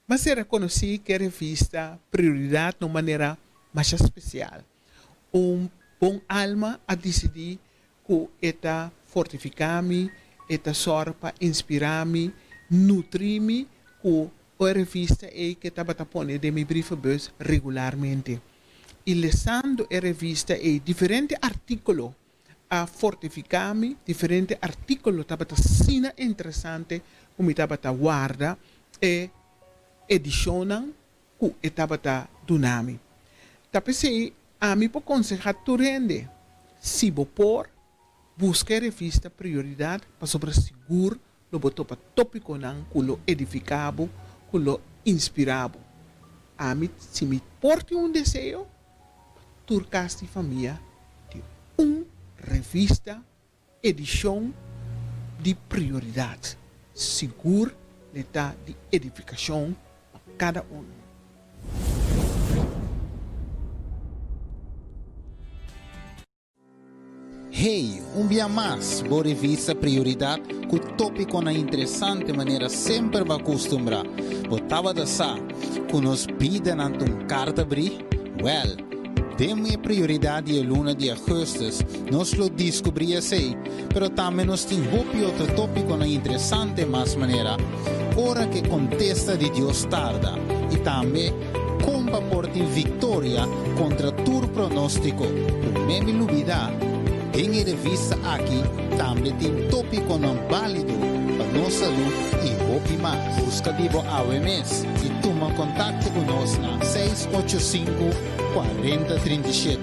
Mas se reconheci que a revista prioridade de uma maneira mais especial. Bom alma a decidir que eta fortificar-me, eta sorra para inspirar-me, nutrir-me, que a revista é que estava pondo de meu brievenbus regularmente. E lendo a revista é diferente artículo a fortificar-me, diferente artículo estava sina interessante, como estava guarda e edicionam que estava dunami. Tapi a mim por aconselhar tu rende, se por busca a revista prioridade para sobre seguro lo botou para tópico não, que lo edificado, que lo inspirado. A mim, se me porte desejo, turcaste família de revista, edição de prioridade. Seguro, letra de edificação para cada um. Hey, dia mais, boa revista Prioridade, que o tópico na interessante maneira sempre vai acostumbrar. Botava da sa, que nos pide nanto carta abrir? Well, de minha prioridade é luna de agosto, nós lo descobria sei, pero também nos tem outro tópico na interessante mais maneira. Ora que contesta de Deus tarda, e também compa por ti vitória contra tur pronóstico. Por me lubida. Tem revista aqui, também tem tópico não válido para nossa saúde e hope mais. Busca Dibo AWMS e toma contato conosco na 685-4037.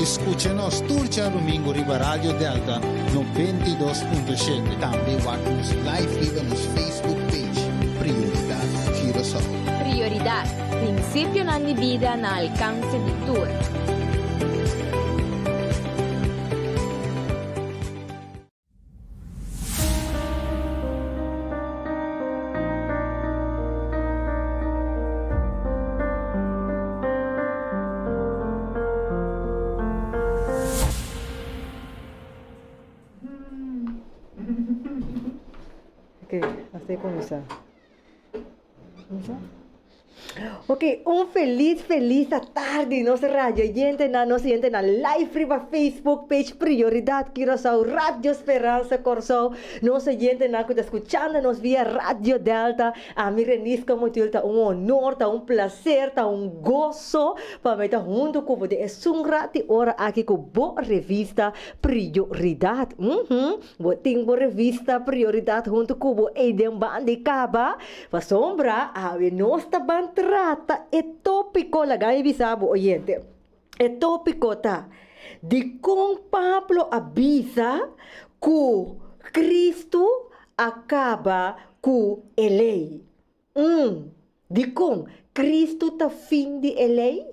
Escucha-nos turja domingo riba Rádio Delta 92.7. Também watch live viva nos Facebook page Prioridade Curaçao. Prioridade, princípio na minha vida na alcance de tour. Ok, hasta aí começar. Ok, feliz tarde, nossa rádio gente na live riba Facebook page Prioridade Curaçao, Radio Esperança Corsao, nossa gente na que está escutando nos via Radio Delta, a mim renisca muito honor, prazer, gozo para me estar junto com você, é rati hora aqui com boa revista Prioridade, tem boa revista Prioridade junto com você, e de bandicaba, para sombra, a nossa trata é tópico lagay bisabo oyente. É tópico ta de como Pablo avisa que Cristo acaba com a lei. De como Cristo ta fim de a lei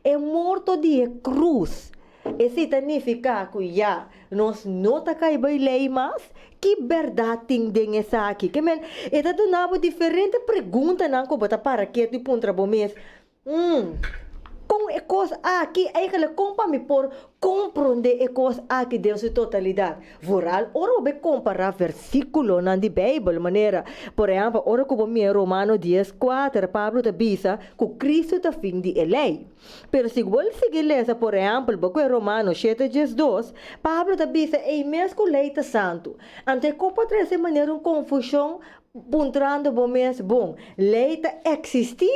é morto de cruz. Isso significa que já nós não tá caindo lei mais. Que verdade tem essa aqui? Que men, eta do nabo diferente pergunta não como para que tu pontra bom mês. Com a coisa aqui, eigenlijk compa me por compreender a coisa aqui de sua totalidade. Vooral, ora be comparar versículo na de Bíblia, maneira, por exemplo, ora como me Romano 10:4, Pablo te bisa que Cristo te fim de lei. Pero se igual seguir lesa, por exemplo, porque Romano 7:2, Pablo te bisa e mesmo lei te santo. Ante compa trazer maneira confusão puntrando bom mês bom. Lei te existe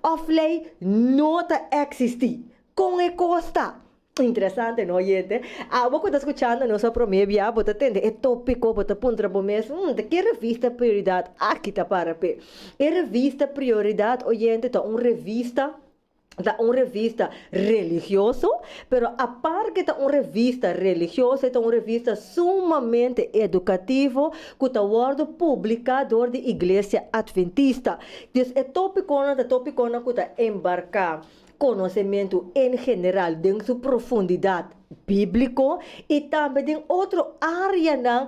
of lei não te existe. Com a costa. Interessante, não, gente? Você está escutando nossa promessa, você entende? É tópico, você puntra bom mês. Que revista prioridade? Aqui está para pé. É revista prioridade, gente, é uma revista. Da uma revista religiosa, pero a parte que é uma revista religiosa, é uma revista sumamente educativa que está sendo publicada da Igreja Adventista. Então, é tópico que está embarcar conhecimento em geral, em sua profundidade bíblico e também em outra área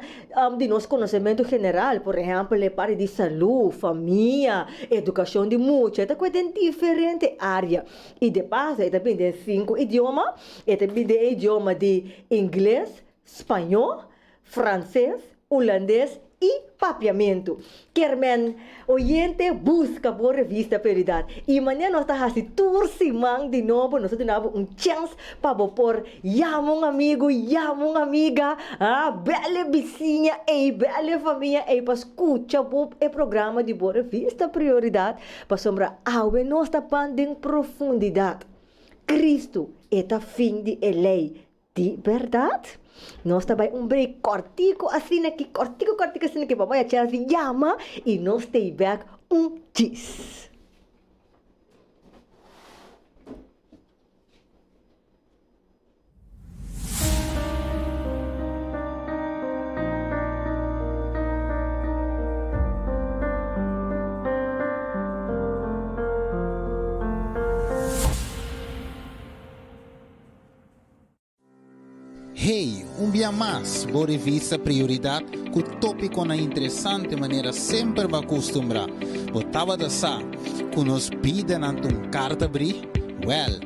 de nosso conhecimento general, por exemplo, a parte de saúde, família, educação de muitos, então tem diferentes áreas. E de passo, também tem 5 idiomas, e também tem idioma de inglês, espanhol, francês, holandês e papiamento. Kermen, oyente busca por revista Prioridade. E amanhã nós estamos assim, turcimang de novo, nós temos chance para por um amigo, uma amiga, bela vizinha e bela família e para escutar o programa de boa revista Prioridade para sombra awe nós estamos em profundidade. Cristo é a fim de lei de verdade. Nós também break cortico assim aqui, cortico assim aqui, papai a Chelsea llama e nós stay back cheese. Hey, dia mais, boa revista Prioridade, com tópico na interessante maneira sempre vai acostumbrar. Botava da sa, que nos piden carta abrir? Well,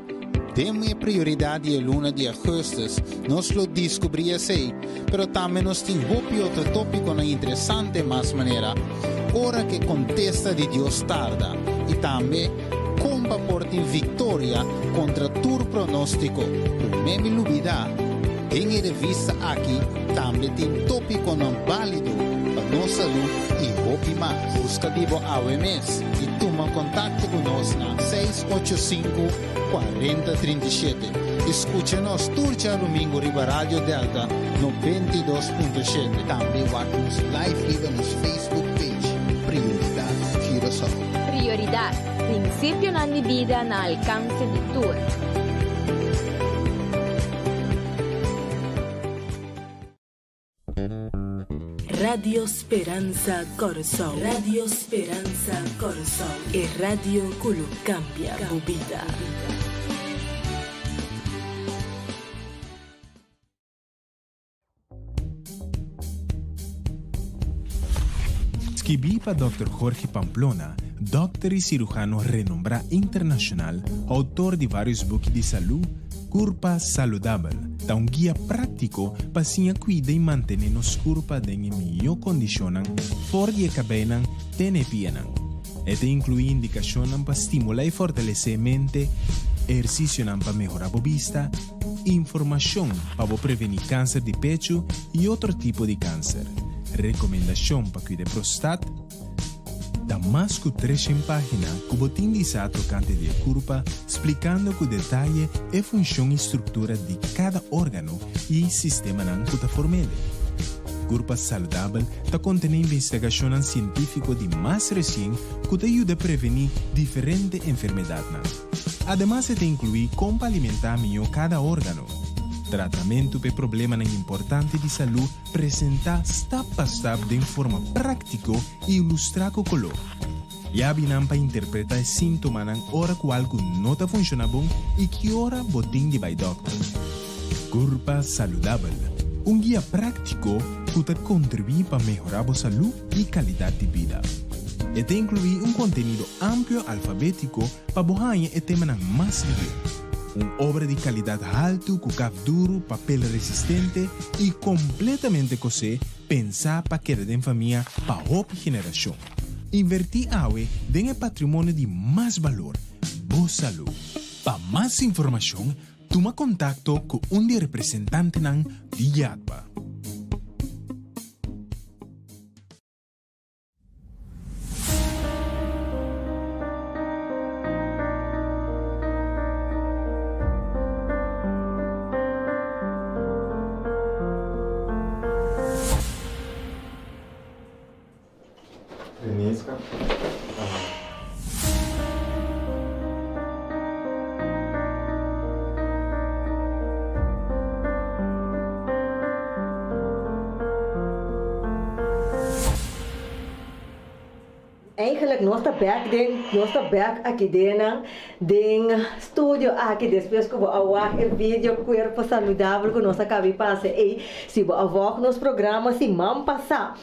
temos prioridade a luna de agosto, nós lo descobri assim, pero também nos tem outro tópico na interessante mais maneira, hora que contesta de Deus tarda, e também como porta vitória contra tu pronóstico, por meme lubida. Tem revista aqui, também tem tópico não válido para nossa saúde e hope mais. Busca vivo AWMS e toma contato conosco na 685-4037. Escucha-nos turja domingo riba Rádio Delta 92.7. Também watch live riba nos Facebook page Prioridade Curaçao. Prioridade, princípio na vida na alcance de tour. Radio Speranza Corazón. Radio Speranza Corazón. Es radio que cambia tu vida. Escribí para Dr. Jorge Pamplona, doctor y cirujano renombrado internacional, autor de varios buques de salud, Curpa Saludable, da un guía práctico para se cuidar y mantener nos curpa en mejor condición, for y cabena, tenepianan. Este incluye indicaciones para estimular y fortalecer mente, ejercicio para mejorar la vista, información para prevenir cáncer de pecho y otro tipo de cáncer, recomendación para cuidar prostate, da más que 300 páginas que botín de tocante de curva, explicando con detalle la función y estructura de cada órgano y sistema que forma. Curva Saludable ta contém investigación científica de más reciente que te ayuda a prevenir diferentes enfermedades. Además, te incluye cómo alimentar mejor cada órgano. Tratamento para problemas importantes de salud presenta step by step de forma práctica e ilustrar com color. Ya binam para interpretar síntomas na hora que algo não está funcionando e que hora botin de vai doctor. Curva Saludable, guia prático que te contribui para melhorar a saúde e qualidade de vida. Este inclui contenido amplio alfabético para borrar o tema mais ligeiro. Obra de calidad alto, con cap duro, papel resistente y completamente cosé, pensar para quedar en familia para otra generación. Invertir AWE en el patrimonio de más valor, vos salud. Para más información, toma contacto con un representante de YADBA. Denise. eigenlijk nós está back aqui dentro estúdio aqui depois que vou awak vídeo corpo saudável que nós acabei passar e se vou awak nos programa se mam passar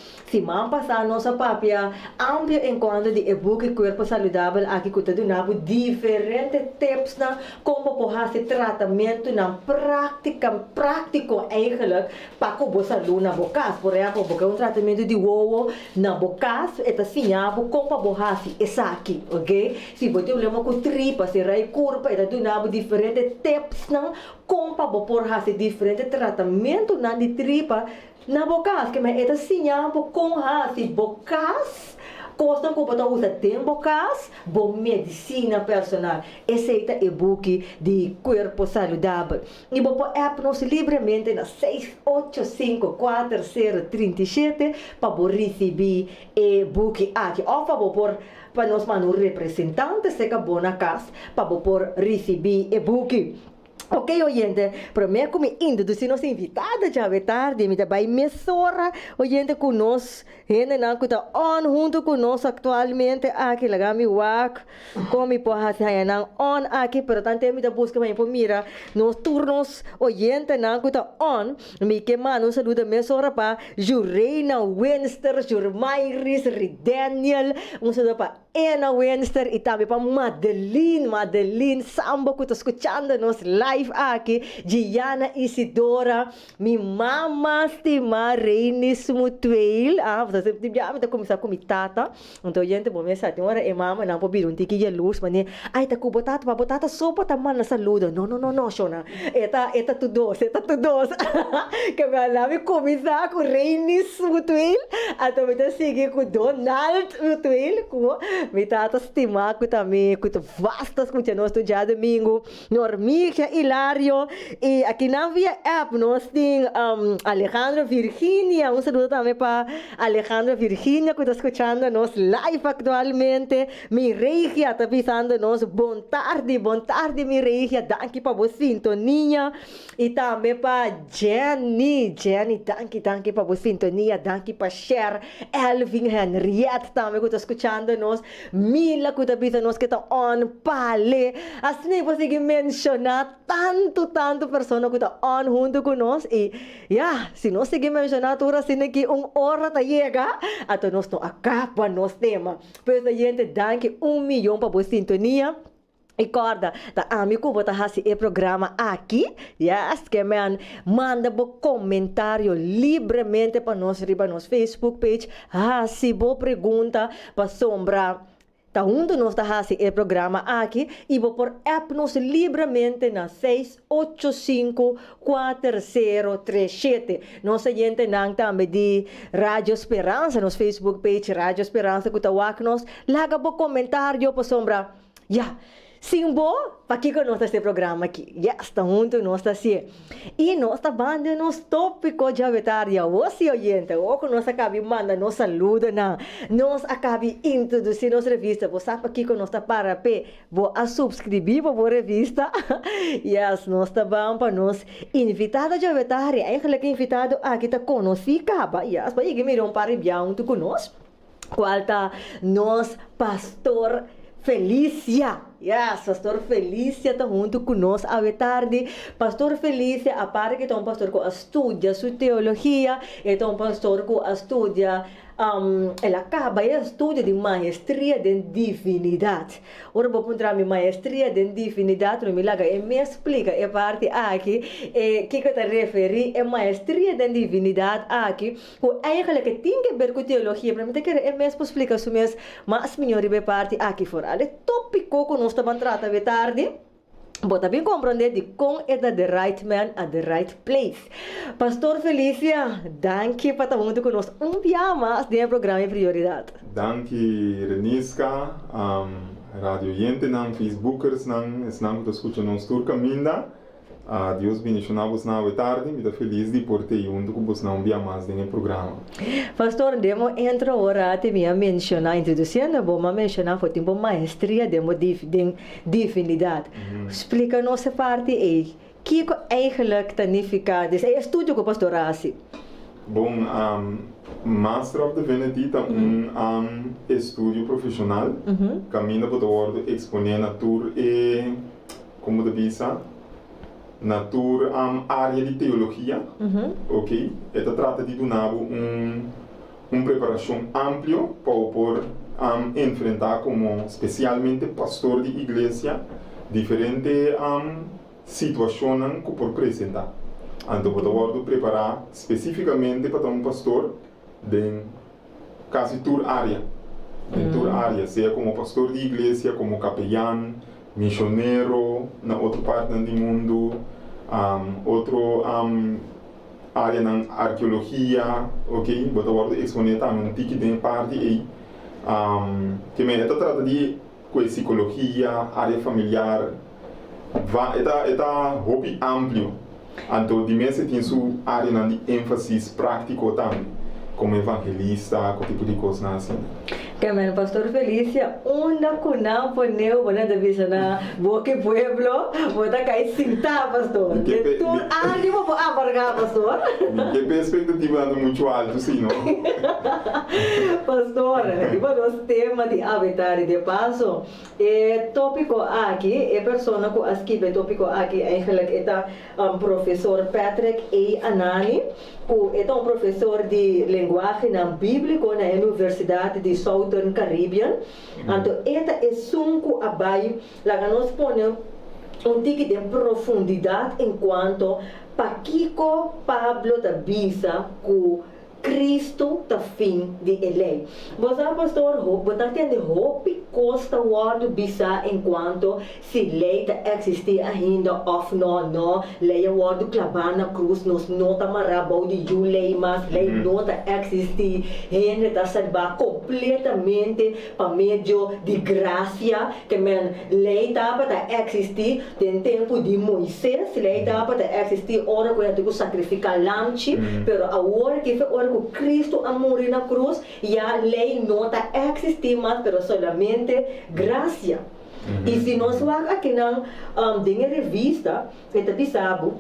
nossa papia amplo enquanto de e-book corpo saudável aqui que tudo nabo diferentes tips na como fazer tratamento na prático eigenlijk para que você saúde na boca por exemplo porque tratamento de ovo na boca é sinhabo como fazer essa aqui, ok? Se você tem problema com tripa, se rai curva, é do nabo diferentes tips na como fazer diferentes tratamento na de tripa na boca que mas é sinhabo com fazer bocas Costa que você usa tem bocas, bom medicina personal. Esse é o e-book de Corpo Saudável. E você app nos livremente na 6854037 para receber e-book aqui. Ou para nós mandar um representante se acabou na casa para você receber e-book. Ok, oyente, prometo me introduzir nossa invitada já é tarde, me dá bem mesora, oyente conosco, gente não que está on junto conosco atualmente aqui, lá me wak, como pode fazer não on aqui, pero tanto me dá busca mais por mira, nos turnos, oyente não que está on, me que mano saluda mesora para Jureina Wenster, Jurmairis, Daniel, saludo para Ana Wenster e também para Madeline Sambo que está escutando nos live aqui, Gianna Isidora, mi mama estima Reinis Mutuel, você já começar com mi tata, então gente bom me sabe, agora é mama não pode um tiquinho de luz, mas ai tá com botata sopa tá mana saludo, não, Shona, eta tu dos, que me lave começar com Reinis Mutuel, até me seguir com Donald Mutuel, com mi tata estima com também, com vastas com nós do dia domingo, Normica Hilario, e aqui na via app nós temos Alejandra Virginia, saludo também para Alejandra Virginia que está escutando nos live atualmente, mi Regia está pisando nos bom tarde mi Regia, danke para você sintonia, e também para Jenny, danke para você sintonia, danke para share, Elvin Henriette também que está escutando nos, Mila que está pisando nos que está on pale, assim você que mencionar tanto pessoas que estão on junto conosco e se nós seguimos mencionando assim que hora tá chega até nós não acaba nosso tema pois a gente dá que 1 milhão para você sintonia e corda da amigo bota hasi e programa aqui que manda bo comentário livremente para nós riba nos Facebook page se bo pergunta para sombra tá junto nós tá o programa aqui e vou por app nos livremente na 6854037. Nossa gente não também de Rádio Esperança nos Facebook page Rádio Esperança que tá nós laga bo comentário para sombra Simbo, para que nós este programa aqui? Está junto nós assim. E nós está banda nos tópico de avetária. Você oyente, o que nós acabamos manda nos saluda na, nós acabamos introduzir nossa revista. Você sabe aqui que nós está para pé, vou a subscrever para a revista. Nós está bom para nós invitada de avetária. Ainda que invitado aqui está conosco, para ir me para ir junto conosco. Qual está nós pastor Felícia. Pastor Felícia está junto conosco à tarde. Pastor Felícia, a parte que é um pastor que estuda sua teologia, é um pastor que estuda, ela acaba de estudo de maestria de divinidade. Ora, vou encontrar minha maestria de divinidade, me laga e me explica a parte aqui, que eu te referi é maestria de divinidade aqui, que eigenlijk que tem que ver com teologia, para mim que é mesmo explica isso mesmo, mas melhor a parte aqui fora. Ale tópico que nós estamos tratando tarde. Bota bem compreender de como é the right man at the right place. Pastor Felícia, danke para estar junto conosco. Dia mais de programa Prioridade. Danke Reniska, Radio Yente, Facebookers, que escutam nos turca minda. Deus bendicionamos na tarde, me dá feliz de por ter junto com você um dia mais no programa. Pastor, demo entra ora te me mencionar introduzindo, vou mencionar foi tempo maestria de divinidade. Explica nossa parte aí. Que eigenlijk significa desse estudo que o pastor hace? Bom, Master of Divinity é estudo profissional. Caminha para o exponer na tour e como de visa na tour área de teologia. Ok? Esta trata de donar preparação ampla para enfrentar como especialmente pastor de igreja diferentes situações que por apresentar. Então, vou preparar especificamente para um pastor de quase toda área. Seja como pastor de igreja, como capelão, missionário, na outra parte do mundo, área na arqueologia, ok? Vou exponer também um tique de parte aí. Que me trata de psicologia, área familiar, é hobby amplo. Então, de mesa tem sua área de ênfase prático também, como evangelista, com tipo de coisa assim. Que pastor Felícia, onde kunam poneu, bona da visa na boque pueblo, bota cai cinta pastor. Que tu ánimo para abarcar pastor. Que perspectiva anda muito alto, sim, não? Pastor, tipo nos tema de habitar de passo, tópico aqui, persona que escreve tópico aqui, eigenlijk é professor Patrick A. Anani, que é professor de linguagem bíblico na Universidade de Southern Caribbean. Então, esta é sunco abai, lá que nós ponemos tique de profundidade enquanto Paquico Pablo da Bisa que Cristo tá fim de ele. Você pastor, você tem de hope costa word bisa enquanto se lei tá existir ainda of não lei word clavar na cruz nos nota marabou de lei mas lei nota existir Henry tá salvar completamente para meio de graça que men lei tá para existir tem tempo de Moisés lei tá para existir hora que eu sacrificar lamchi pero a hora que foi hora Cristo a morrer na cruz e a lei não está existindo mais, pero solamente graça. E se nós vamos aqui na revista, sabe,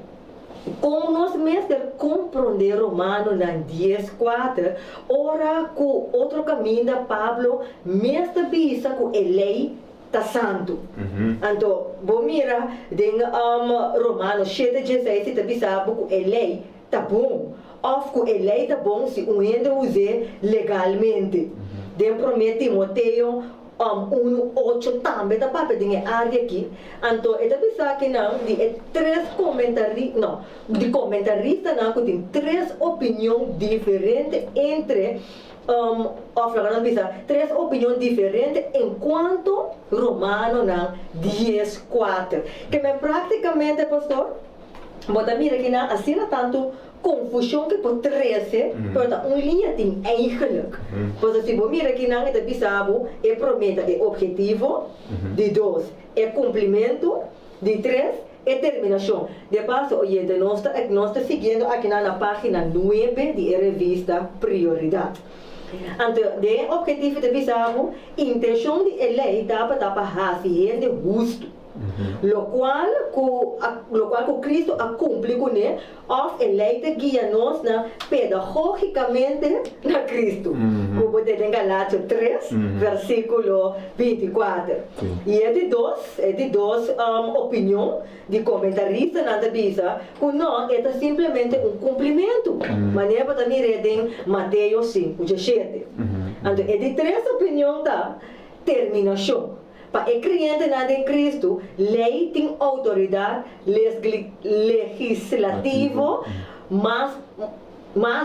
como nós mesmos compreender Romano na 10:4, ora que outro caminho da Pablo, mesmo bisa que a lei está santo. Então, vamos mirar em Romano 7:16, você sabe que a lei está bom. Of que a lei está bom se ainda usa legalmente. Dentro de Timoteo 1:8 também está para pedir área aqui. Então, eu pensar que não, de três comentaristas, não, de comentarista não, que tem três opiniões diferentes entre três opiniões diferentes enquanto Romano não 10:4. Que me praticamente, pastor, bota mira que não assina tanto confusão que por 13, pero linha tem eigenlijk. Pois se você mira aqui não é bisabo, é prometa, é objetivo, de 2, é cumprimento, de 3, é terminação. De passo, oye, nós estamos seguindo aqui na página 9 de revista Prioridade. Então, de objetivo de bisabo, intenção de lei dá para fazer de justo. Lo cual Cristo cumpre com ele, of eleita guia-nos pedagogicamente na Cristo. Como você tem Galátios 3, versículo 24. E é de dois opiniões de comentarista na Bíblia, que não é simplesmente cumprimento. Maneira para também ler em Mateus 5:17. Então, é de três opiniões da terminação. Para o cliente nada em Cristo, lei tem autoridade legislativa, mas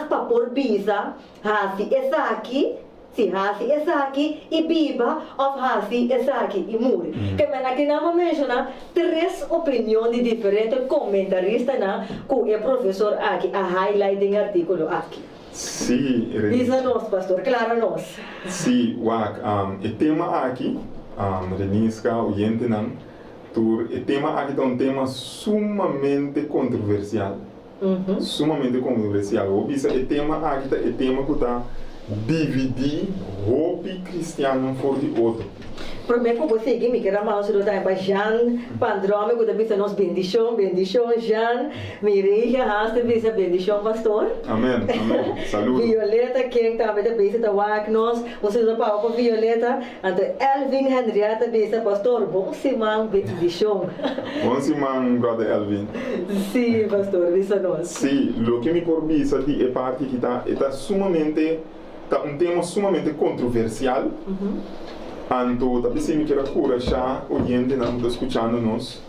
para por visa, hasi essa aqui, se hasi essa aqui, e biba, of hasi essa aqui, e muri. Que aqui não menciona três opiniões diferentes, comentaristas, que o professor aqui, a highlighting artículo aqui. Sim, diz-nos, pastor, claro-nos. Sim, o tema aqui, Reniska, oyente nan, o tema aqui é um tema sumamente controversial. Sumamente controversial. O tema aqui é tema que está dividir roupa cristiana por de outro. Prometo que você que me quer mais do tempo Jan Pandrome que também nos bendição Jan Mireia haste bisa bendição pastor. Amém. Saúde. Violeta quem também da bisa da Wagnos, você do pau com Violeta, ante Elvin Henrietta bisa pastor, bom semana bendição. Bom semana, brother Elvin. Sim, pastor, bisa nós. Sim, o que me corbisa é parte que está sumamente um tema sumamente controversial. Então, talvez se me queira encorajar o gente não está escutando nós,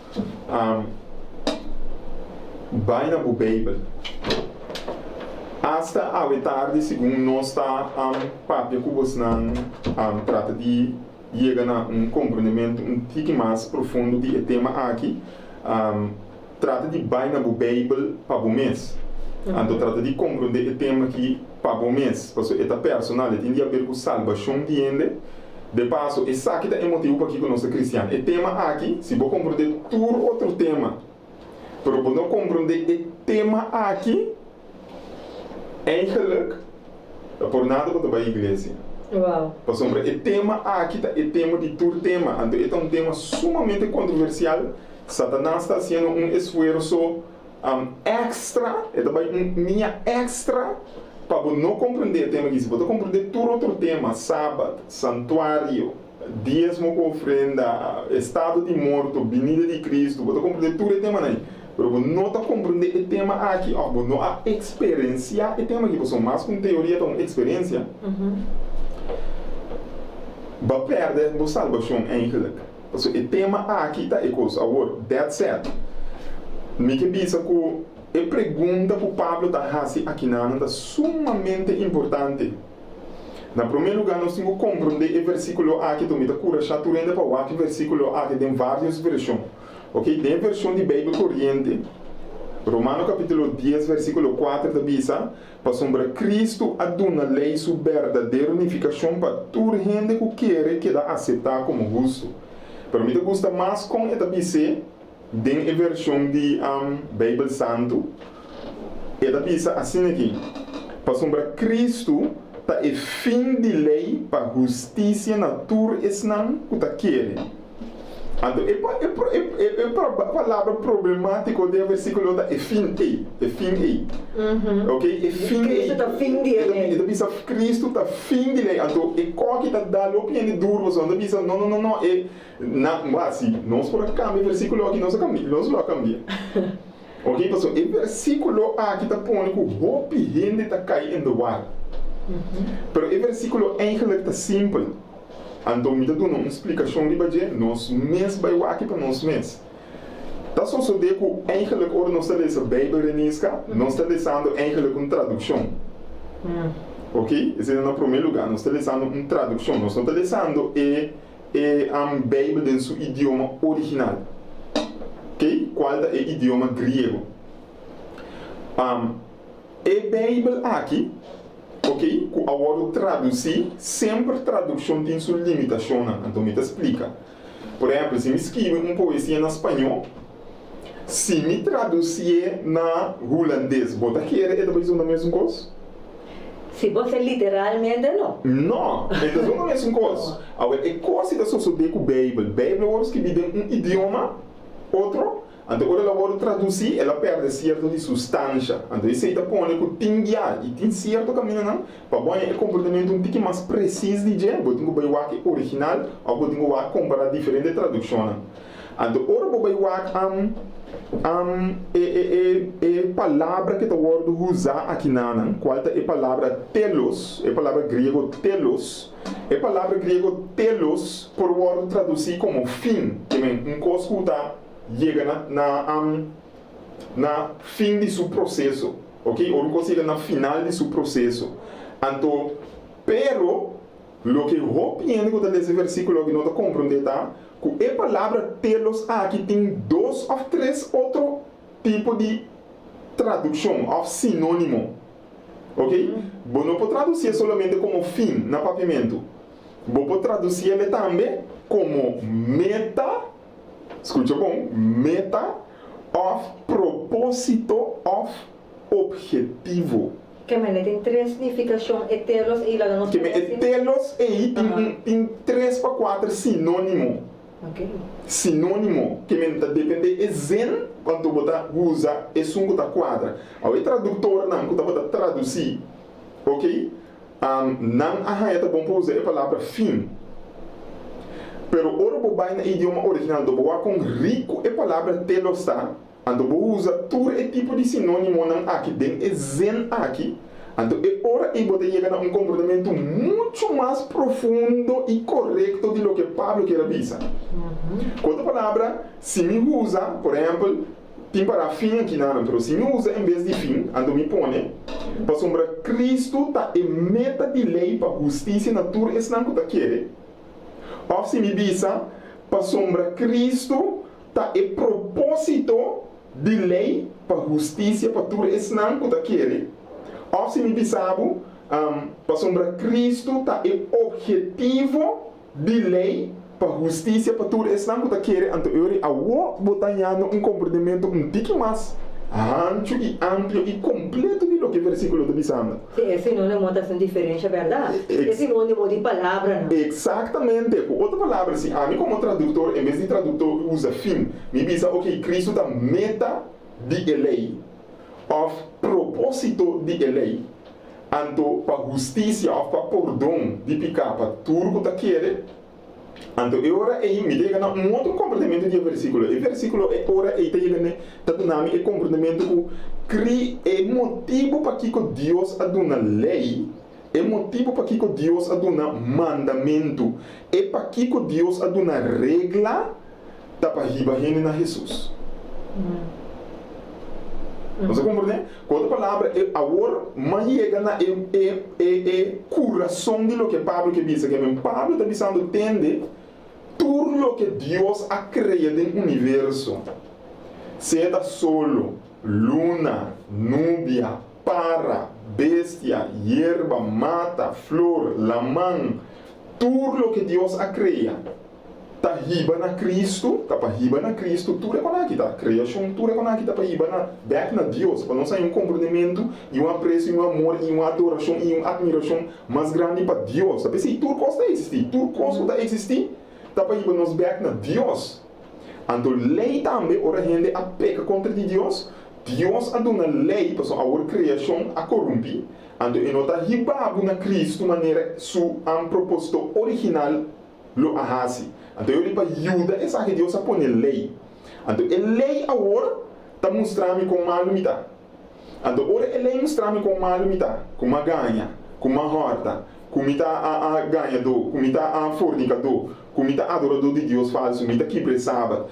vai na Bíblia. Hasta a tarde, segundo nós está papel que você não trata de chegar a compreendimento pouco mais profundo do tema aqui, trata de vai na Bíblia para o mês. Então, trata de compreender o tema aqui para o mês, porque esta personal tem a ver com salvação de gente. De passo, esse aqui é motivo para que nós cristianos. O tema aqui, se você compreender todo outro tema, mas você não compreender o tema aqui, eigenlijk, por nada você vai à igreja. Uau. Porque o tema aqui é o tema de todo tema. Então, é um tema sumamente controversial. Satanás está fazendo esforço extra, é também minha extra, para não compreender o tema aqui, se você compreender todo outro tema, sábado, santuário, dízimo com ofrenda, estado de morto, venida de Cristo, você compreender todo o tema aí. Mas você não está compreender o tema aqui, você não há experiência o tema aqui, você mais com teoria, então experiência, vai perder a salvação eigenlijk. Porque o tema aqui está igual, agora, that's it. Me que pensa que a pergunta que o Pablo está fazendo aqui é sumamente importante. Na primeiro lugar, nós temos que compreender o versículo aqui, tu me está curando, tu ainda para o versículo aqui, tem várias versões. Ok? Tem versão de Bíblia corrente, Romano capítulo 10, versículo 4 da Bisa, para sombra Cristo aduna lei sua verdadeira unificação para toda gente que quer que dá aceitar como justo. Para mim, eu gosto mais com esta Bisa, tem a versão de Bíblia Santo, esta Bisa assim aqui, para sombra Cristo tá é fim de lei para justiça na toda esnam que tá quer. Então, a palavra problemática do versículo é fim aí. Ok? É fim aí. Cristo está fim de lei. Então, pensa, Cristo está fim de lei. Então, é qual que está dando opinião duro, você não pensa, não, assim, nós podemos cambiar o versículo aqui, nós vamos cambiar. Ok? Então, o versículo aqui está pondo que o roupa gente está caindo no ar. Mas o versículo eigenlijk está simples. Então, me dá uma explicação de baixo, nós mesmos vai aqui para nós mesmos. Tá só so de que eigenlijk ora nós estamos lendo a Bíblia renisca, nós estamos lendo eigenlijk uma tradução. Ok? Esse é no primeiro lugar, nós estamos lendo uma tradução, nós estamos lendo a Bíblia em seu idioma original. Ok? Qual é o idioma grego? A Bíblia aqui, ok? Que agora traduzir, sempre tradução tem sua limitação, então me explica. Por exemplo, se me escreve uma poesia em espanhol, se me traduzir na holandês, você quer é talvez a mesma coisa? Se você literalmente não. Não, é a mesma coisa. Agora, é coisa que só de com a Bíblia. A Bíblia agora escreve em um idioma, outro. Então, quando ela vai traduzir, ela perde certo de substância. Então, isso aí está pondo que tem guiar e tem certo caminho, não? Para bom, é completamente um pouco mais preciso de dizer. Você tem que ver o original, ou você tem que comparar diferentes traduções. Então, agora você vai a palavra que está usar aqui, qual é a palavra telos, a palavra grego telos. A palavra grego telos, por word traduzir como fim, que é coisa que está chega na fim de seu processo, ok? Ou consiga na final de seu processo. Então, pero lo que eu entendo desse versículo que não está compreendendo, tá? Que a palavra telos aqui tem dois ou três outros tipos de tradução, ou sinônimo, ok? Você não pode traduzir somente como fim, na papiamento. Você pode traduzir ele também como meta. Escuta bom, meta of propósito of objetivo. Que tem três significações etelos e lá não Que etelos aí tem 3 para 4 sinônimos. Ok. Sinônimo que depende é zen quando você usa é sungo da quadra. Aí tradutor não quando você traduzir, ok? Não é bom para usar a palavra fim. Pero ora bobai na idioma original do boa com rico a palavra telos tá. Ando usa todo é tipo de sinônimo não aqui dentro é zen aqui. Então, agora eu vou chegar a um comportamento muito mais profundo e correto de lo que Pablo quer dizer. Quando a palavra, se me usa, por exemplo, tem para fim aqui, não, mas se me usa em vez de fim, então me põe, para sombra Cristo está em meta de lei para justiça na tua esnanco da querer. Ou se me diz, para sombra Cristo está em propósito de lei para justiça para tua esnanco da querer. Ou se me bisabo, para sombra Cristo está em objetivo de lei para justiça para tudo isso não está querer então eu vou botar um comportamento pouco mais ancho e amplo e completo de lo que o versículo está dizendo. Sim, esse não é uma diferença, verdade? Esse não é de palavra, não? Exatamente. Com outra palavra, se a mim como tradutor, em vez de tradutor usa fim, me diz, ok, Cristo está meta de lei, of propósito de lei, então para justiça, ou para perdão de picar para tudo que está querendo. Então, agora aí me chega um outro comportamento de versículo. O versículo é agora aí está dando o comportamento que é motivo para que Deus aduna lei, é motivo para que Deus aduna mandamento, é para que Deus aduna regra, tá para riba na Jesus. Você compreende? Quando a palavra é agora, mas chega na coração de lo que Pablo que diz, que Pablo está dizendo, entende tudo o que Deus ha criado no universo, seja solo, luna, núbia, para, bestia, hierba, mata, flor, lamã, tudo o que Deus ha criado. Tá riba na Cristo, tá para riba na Cristo, tudo é com aqui, tá? Criação, tudo é com aqui, tá para riba na back na Deus, para não sair um comportamento e um apreço, e um amor, e uma adoração, e uma admiração mais grande para Deus. Tá pensando, tudo costa existir, tudo costa existir, tá para riba nos back na Deus. Então, lei também, ora gente a peca contra de Deus, Deus aduna lei para a criação a corromper. Então, ele não tá riba na Cristo, maneira su propósito original lo ahasi. Então eu para ajuda essa que Deus a põe lei. Então a lei agora está mostrando com malumita. Então agora a lei mostrando com malumita, com uma ganha, com uma horta, com mita a ganhador, com mita a fornicador, com mita adorador de Deus falso, mita que presaba,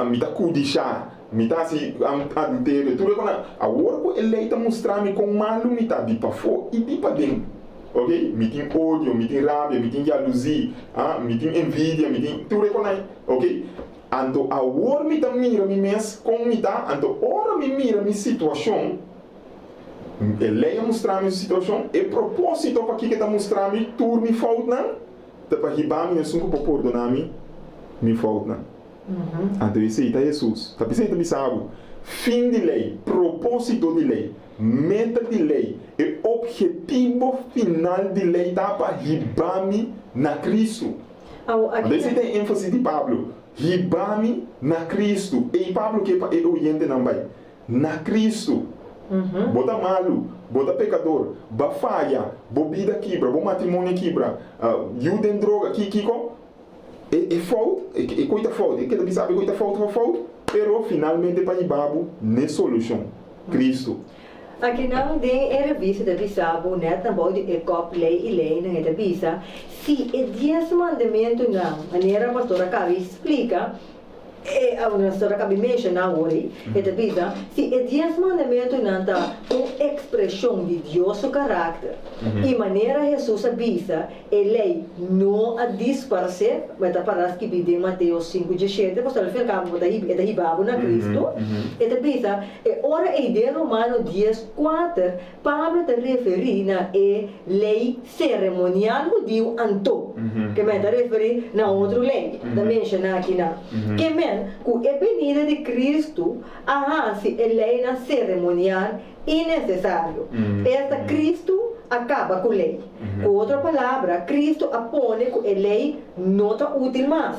mita kudisha, mita se adultério, tudo com agora a lei está mostrando com malumita de para fora e de para dentro. Ok? Me tem ódio, me tem raiva, me tem jalousia, me tem envidia, me tem tudo reconhece, ok? Então, agora me mira me mesmo como me dá, então, agora me mira minha situação, ele mostrar minha situação, e propósito para que está mostrando tudo me falta, não? Para ribar minha assunto para perdonar me falta, não? Então, isso aí é Jesus. Está pensando que sabe? Fim de lei, propósito de lei, meta de lei, e objetivo final de lei está para ribar-me na Cristo. Desse tem ênfase de Pablo, ribar-me na Cristo. E Pablo que é oriente também, na Cristo. Bota malo, bota pecador, ba falha, bebida quebra, bo matrimônio quebra, juden droga, kiko, é falta, é coisa falta, é que ele sabe coisa falta. Pero finalmente para Ibabu, nem solução. Cristo. Aqui não tem revista da Bisabo, né? Também de cop lei e lei na revista. Se é 10 mandamentos não, a maneira a pastora Cabe explica, a pastora Cabe menciona agora, se é 10 mandamentos não tá uma expressão de Deus o caráter e maneira Jesus avisa, a lei não a disparce, mas a palavra que vem em Mateus 5:17, pastor ele fala que é ribabo na Cristo, e avisa, ora de Romano 10:4, Pablo te refere na lei cerimonial judeu anto, que me refere na outra lei, da menciona aqui na, que com a venida de Cristo, se a lei na cerimonial innecessário. Esta Cristo acaba com a lei. Com outra palavra, Cristo apone que a lei não está útil mais.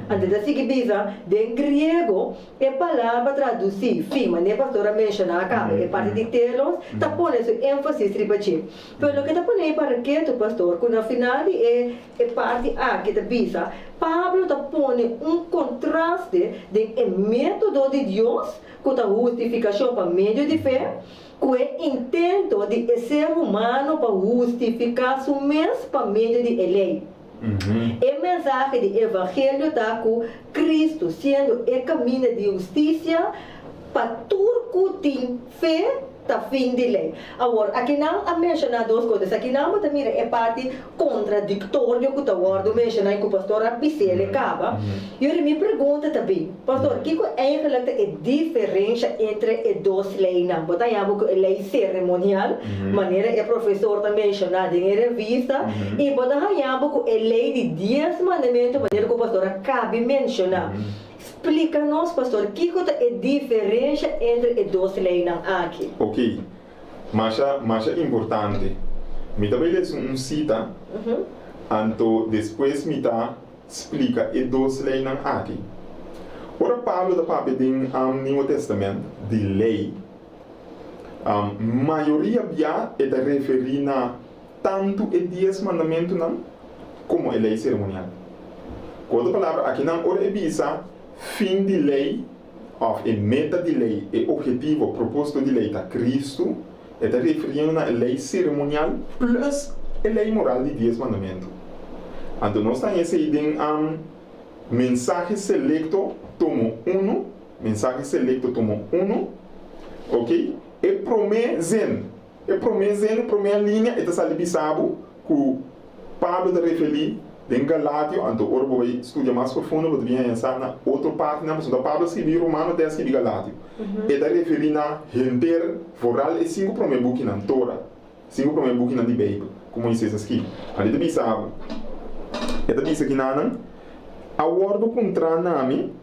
Antes da seguida, em grego, a palavra traduzir, fima, né, pastora menciona, acaba, é parte de telos, está pondo esse ênfase ribatir. Pelo que está pondo para que o pastor, quando no final é parte A, que está bisa, Pablo está pondo contraste de método de Deus com a justificação para meio de fé, com o intento de ser humano para justificar su mês para meio de lei. A mensagem do Evangelho está com Cristo sendo o caminho de justiça para tudo que tem fé da fim de lei. Agora, aqui não há mencionado duas coisas. Aqui não também é parte contraditória que o Word menciona que o pastor Abicele acaba. E eu me pergunto também, pastor, que é a diferença entre as duas leis? Botamos a lei cerimonial, maneira que o professor também mencionado em revista, e botamos a lei de 10 mandamentos, maneira que o pastor acaba de mencionar. Explica-nos, pastor, que é a diferença entre as duas leis aqui? Ok, mas é importante. Me também lê cita, então depois me explica as duas leis aqui. Ora, Paulo da papel do Novo Testamento, de lei, a maioria já é referir a tanto os 10 mandamentos como a lei cerimonial. Com outra palavra, aqui não ora é bisa fim de lei, ou meta de lei, e objetivo, propósito de lei está Cristo, está referindo a lei cerimonial plus a lei moral de 10 mandamentos. Então, nós estamos em mensagem selecto tomo 1, mensagem selecto tomo 1, ok? E promesen, a primeira linha, está salibisabo, que Pablo está referindo em Galátia, então, agora vou estudar mais profundo, vou pensar na outra parte, mas Pablo escreveu Romano até escrever Galátia. Ele está referindo a render foral e 5 primeiros buques na Torá, 5 primeiros buques na Bíblia, como Moisés escreve. Ele está pensando, ele está pensando que não, a ordem contra nami,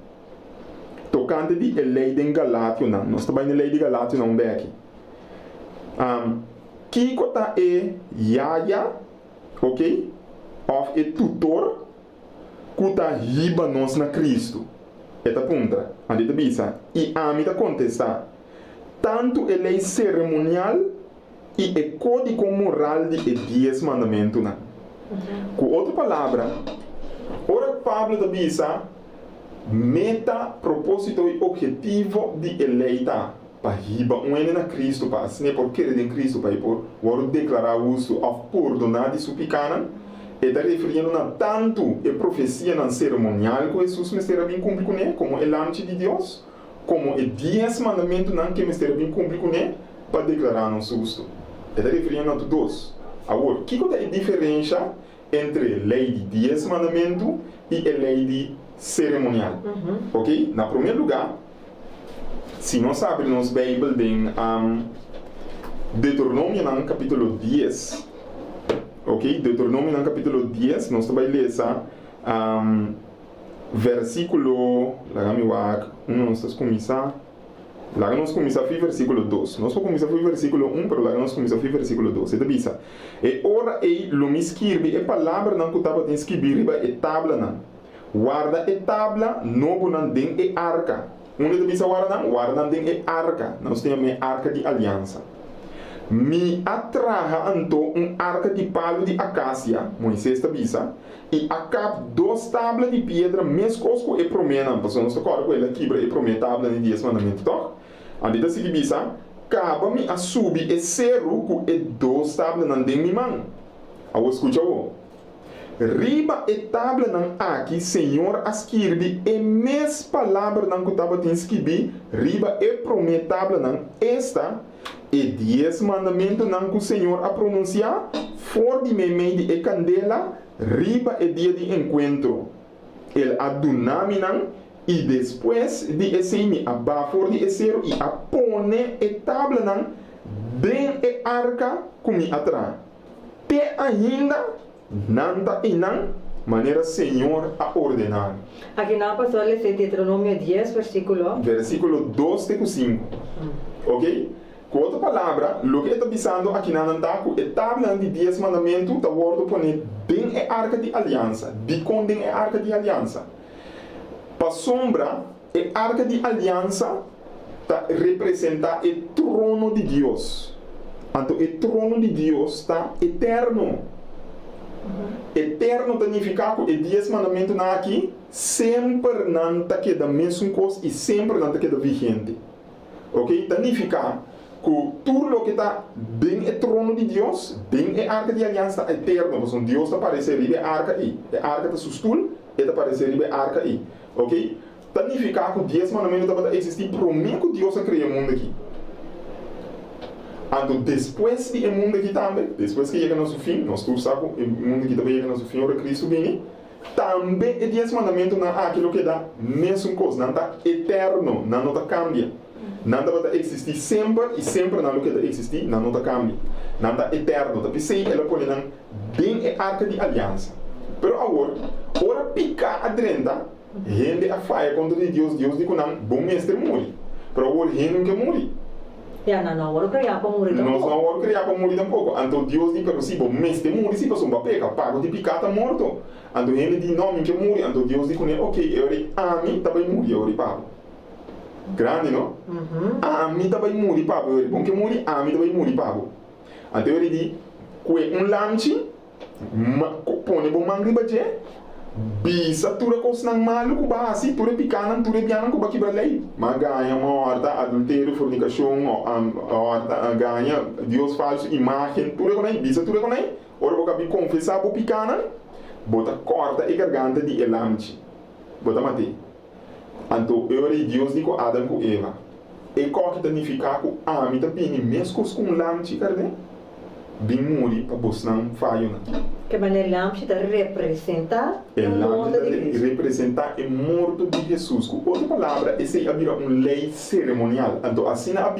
tocante de lei de Galátia, nós estamos na lei de Galátia, não é aqui. Que está Yaya, ok? Of e tutor que está riba nós na Cristo. Esta punta, a gente bisa. E a mim contestar tanto a lei cerimonial e o código moral de 10 mandamentos. Com outra palavra, ora Pablo da bisa meta, propósito e objetivo de eleita para riba na Cristo, para assim por querer em Cristo, para por declarar o uso of perdonar de suplicana. Está referindo a tanto a profecia cerimonial que Jesus me será bem cumprir com ele, como o anjo de Deus, como os 10 mandamentos que me será bem cumprir com ele, para declarar nosso uso. Está referindo a todos. Agora, que é a diferença entre a lei de 10 mandamentos e a lei de cerimonial? Ok? Na primeiro lugar, se nós abrimos a Bíblia em Deuteronômio, no capítulo 10, ok? Deuteronômio no capítulo 10, nós vamos ler versículo, nós vamos começar a versículo 2. Nós vamos começar a versículo 1, mas nós vamos começar a versículo 2. Então, bisa, e ora ei lo me escreve, a palavra não que estava escrito, e tabla não. Guarda e tabla, novo não tem e arca. Onde tu bisa guarda não tem e arca. Nós temos a arca de aliança. Me atraja então arca de palo de acácia, Moisés tabisa, e acaba 2 tábuas de pedra, mescosco e promena, porque nós tocamos com ele quebra e promena tábua de 10 mandamentos, toc? Andita se bisa, acaba-me a subir e cerro com e 2 tábuas não tem mão. Ao escuta o. Riba e tábua não aqui, Senhor asquirbi, e mes palavra não que estava tem escrever, riba e promena tábua não esta e 10 mandamentos não que o Senhor a pronunciar, for de meio de candela, riba e dia de encontro. Ele adunami não, e depois de esse abafor de esse e a pone e tabla não, bem e arca comi atrás. Te ainda, nanta e não, maneira Senhor a ordenar. Aqui na pastor le Deuteronômio 10, versículo 2 e 5. Ok? Com outra palavra, o que está pensando aqui na Nantaco é tabla de 10 mandamentos, da word poner bem é arca de aliança, de condem é arca de aliança. Para sombra, é arca de aliança tá representa o trono de Deus. Então, o trono de Deus está eterno. Eterno significa que o 10 mandamentos aqui sempre não está queda mesmo coisa e sempre não está queda vigente. Ok? Significa que tudo o que está bem o trono de Deus, bem a arca de aliança está eterno. Porque Deus está aparecendo a arca aí. A arca está sustul, está aparecendo a arca aí. Ok? Significa que 10 mandamentos está existir por meio que Deus criou o mundo aqui. Então, depois de o mundo aqui também, depois que chega no seu fim, nós todos sabemos que o mundo aqui também chega no seu fim, ora Cristo vem, também o 10 mandamentos não é aquilo que dá mesmo coisa, não está eterno, não está cambia. Não está existir sempre e sempre não está existir, não está cambia. Não está eterno, está pensei, ela põe bem a arca de aliança. Pero agora, ora picar a drenda, rende a faia contra Deus, Deus diz que não, bom mestre morre. Pero agora, rende que morre. Ya, não vou criar para morrer Nós tampoco. não vamos criar para morrer tampouco. Então Deus diz para si, bom mestre morre, se passou uma peca, pago de picar está morto. Então ele diz, não, que morre. Então Deus diz, ok, eu amo, também morre, eu pago. Grande, não? Amo também morre, pago. Eu bom que morre, amo também morre, pago. Então ele diz, que lanche, põe bom mangue baje, bisa tura coisa não malo com base, tura picana, tura piana com baqui bralei. Mas ganha uma horta, adultério, fornicação, horta ganha, Deus falso, imagem, tura com aí, bisa tura com aí. Ora vou caber confessar por picana, bota corta e garganta de elamche, bota mate. Então eu e Deus digo Adam com Eva. E qual que significa que a mim também mesmo com lamche, carne? Bem muri para você não falhar. Que maneira lamche representa El o mundo de lampe Cristo. representa o morto de Jesus. Com outra palavra, esse é uma lei cerimonial. Então, assim, há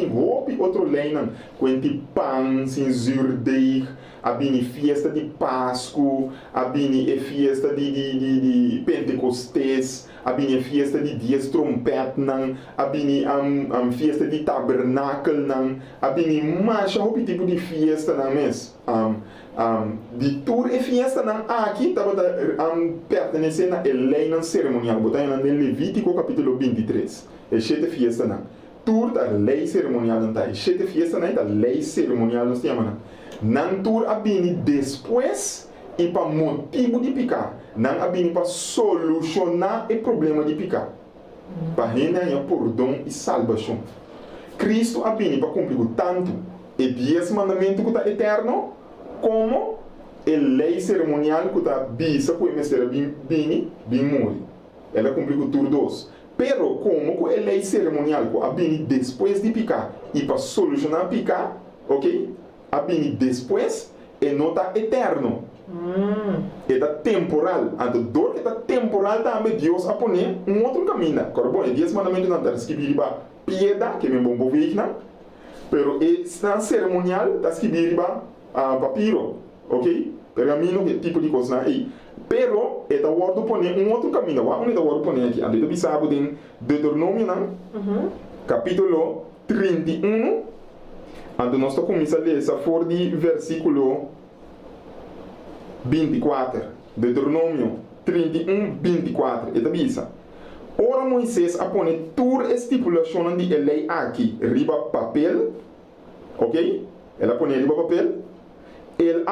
outra lei, com pão, sem zurdeig, há festa de Páscoa, há festa de Pentecostes, há festa de dias trompete, há festa de tabernáculo, há mais tipo de festa, mesmo. De tour e fiesta aqui estava pertencendo à lei cerimonial, botar no Levítico capítulo 23. É cheia fiesta não. Tour da lei cerimonial não tá. Cheia fiesta não da lei cerimonial não se chama não. Tour abini depois e para motivo de picar. Não abini para solucionar o problema de picar. Para ganhar perdão e salvação. Cristo abini para cumprir tanto e 10 mandamentos que está eterno como a lei cerimonial que está bisa com o mestre bem morre. Ela cumpriu tudo dois. Pero como a lei cerimonial que a bini depois de picar e para solucionar picar, ok? A bini depois e não está eterno. Está temporal. Então, dor que está temporal também Deus a poner outro caminho. Corbo, e 10 mandamentos não está escrito para piedade que me bom ver, não? Pero está cerimonial está escrito para papiro, ok? Pergamino, que tipo de coisa aí. Pero, é da word poner outro caminho. Vamos da word poner aqui. Ando de sabe em Deuteronômio, não? Capítulo 31. Ando nós começamos a ler essa for de versículo 24. Deuteronômio 31, 24. É da bisa. Ora Moisés a poner toda estipulação de lei aqui. Riba papel, ok? Ela põe riba papel. Ele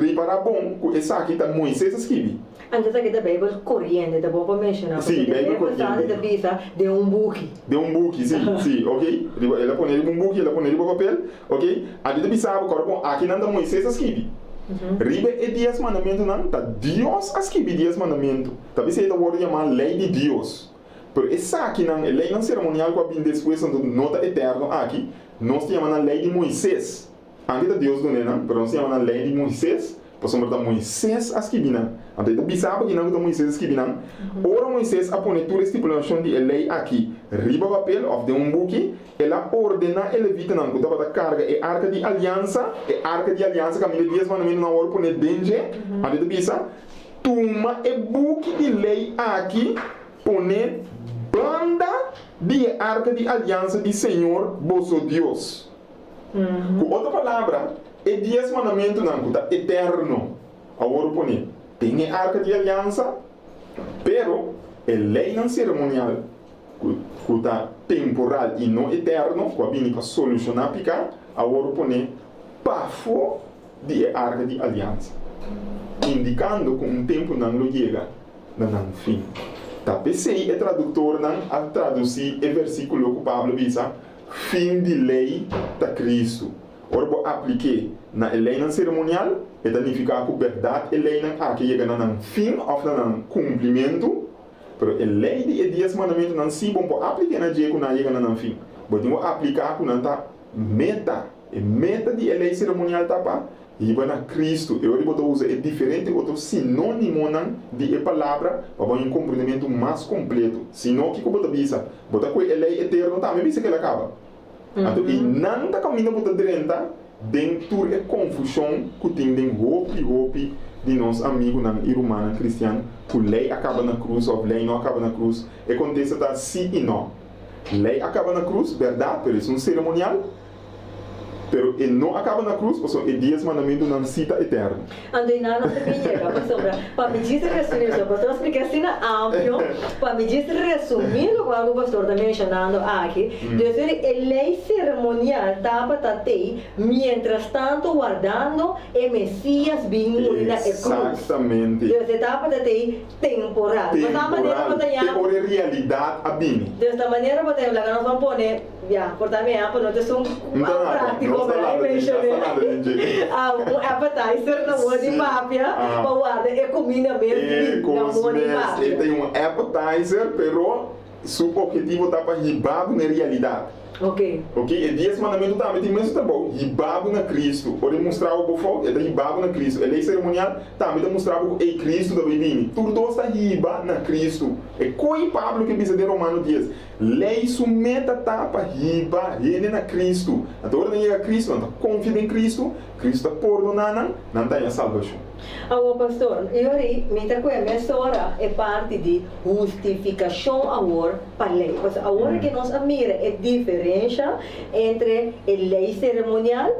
repara bom que essa aqui está Moisés escreve. Antes aqui da Bíblia corrente, da boa mencionar. Sim, Bíblia corrente. Da visa de buque. De buque, sim, ok? Ela põe buque, ela põe riba papel, ok? Antes da bisaba, aqui não está Moisés escreve. Riba é 10 mandamentos, não? Tá Deus escreve 10 mandamentos. Talvez seja o chamar lei de Deus. Pero essa aqui não, lei não cerimonial que a bem depois não está eterno aqui. Nós chamamos a lei de Moisés. Antes de Deus do não, pero nós chamamos a lei de Moisés. Por sombra de Moisés escreve não. Antes de bisaba que não está Moisés escreve não. Ora Moisés a pôr toda a estipulação de lei aqui. Riba papel, ou de buque, ela ordena e levita não. Quando a carga é arca de aliança, caminho de 10 mandamentos na hora pôr dentro. Antes de bisaba, toma e buque de lei aqui, põe banda de arca de aliança de Senhor, vosso Deus. Com outra palavra, é 10 mandamentos não, que tá eterno. Agora pone, tem a arca de aliança, pero a lei não cerimonial, que tá temporal e não eterno, que vem para solucionar picar, agora pone, pafo de arca de aliança. Indicando que um tempo não chega, não fim. Tá, pensei é tradutor não a traduzir o versículo que Pablo diz, fim de lei da Cristo. Ora, vou aplicar na lei não cerimonial, e significa que a verdade a lei não que chega no fim, ou no cumprimento, mas a lei de 10 mandamentos não se bom para aplicar na dia que não chega no fim. Vou aplicar que não está meta, e meta de lei cerimonial tá para riba na Cristo. Eu vou usar é diferente outro sinônimo de palavra para um compreendimento mais completo. Senão que como diz, bota com a lei eterna também diz que ela acaba. Então, e não está caminhando para dentro dentro da confusão que tem de roupa de nossos amigos e irmãos cristianos, que a lei acaba na cruz ou a lei não acaba na cruz. E acontece tá sim e não. Lei acaba na cruz, verdade, mas é um cerimonial. Pero ele não acaba na cruz, porque é 10 mandamentos não cita eterno. Ando não também chega, para me dizer resumindo, o pastor explica assim amplo, para me dizer resumindo o que o pastor está mencionando aqui, Deus a lei cerimonial estava tatei, mientras tanto guardando o Messias vindo na cruz. Exatamente. Deus estava tatei temporal. Temporal, temporal realidade a bem. Desta maneira, por exemplo, nós vamos pôr, portanto, não é um prático. Um appetizer na mão de máfia, para guardar e comida mesmo na mão de máfia. Ele tem um appetizer, pero seu objetivo está para ribado na realidade. Ok. E 10 mandamentos também tem mesmo bom, ribado na Cristo. Ou demonstrar o povo, é ribado na Cristo. A lei cerimonial também demonstrar que é Cristo da Bíblia. Tudo está ribado na Cristo. É coi Pablo que diz de Romano 10. Lei sumeta tá para riba, ele na Cristo. Então, quando chega a Cristo, não confia em Cristo, Cristo está perdonando, não tem a salvação. Agora, pastor, eu aí, mentre que a minha hora é parte de justificação agora para a lei. Porque agora que nós admira a diferença entre a lei cerimonial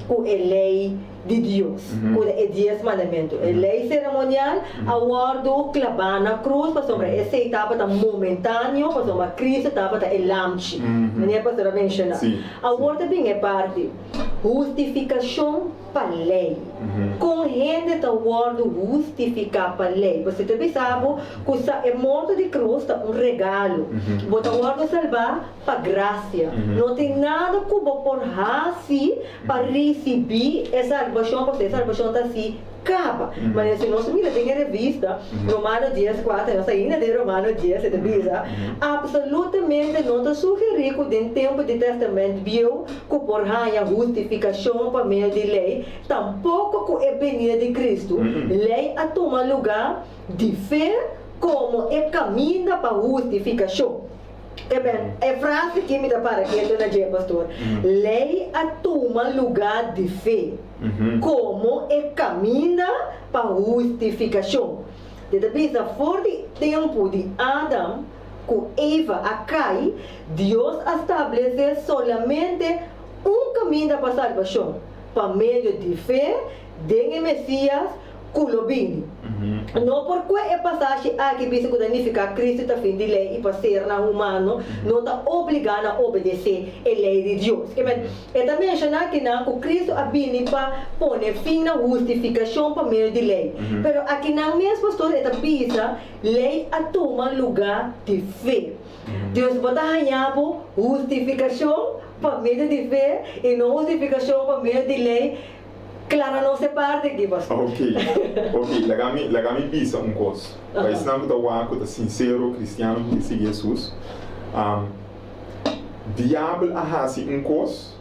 e a lei de Deus, com os 10 mandamentos. A lei cerimonial, agora do clavar na cruz, para essa etapa está momentânea, para Cristo estava em lamche. Não é para a mencionar. Agora também é parte justificação para a lei. Com gente está agora justificar para a lei. Você também sabe que a morte de cruz é um regalo. Você agora salvar para a graça. Não tem nada que você por para receber essa salvação, porque a salvação está assim, acaba. Mas se nós miramos em revista, Romano 10, 4, nós ainda de Romano 10, revista, absolutamente não está sugerido que no tempo do Testamento viu que por a justificação para meio de lei, tampouco que é venida de Cristo. Lei a toma lugar de fé como é caminho para a justificação. É frase que me dá para aqui, pastor. Lei a toma lugar de fé, como é caminho para a justificação. Desde o forte tempo de Adão, com Eva a cair, Deus estabeleceu somente um caminho para a salvação, para meio de fé, de Messias, Culobini. Não porque a passagem aqui diz que significa Cristo está fim de lei e para ser humano, não está obrigado a obedecer a lei de Deus. E também mencionar que não, Cristo a vindo para pôr fim na justificação para meio de lei. Mas aqui não mesmo, pastor, é a lei a toma lugar de fé. Deus bota a justificação para meio de fé e não justificação para meio de lei. Claro, não se parte aqui, pastor. Ok. Lagami pisa coisa. Mas não está o sincero cristiano que segue Jesus. Diabo ahasi coisa,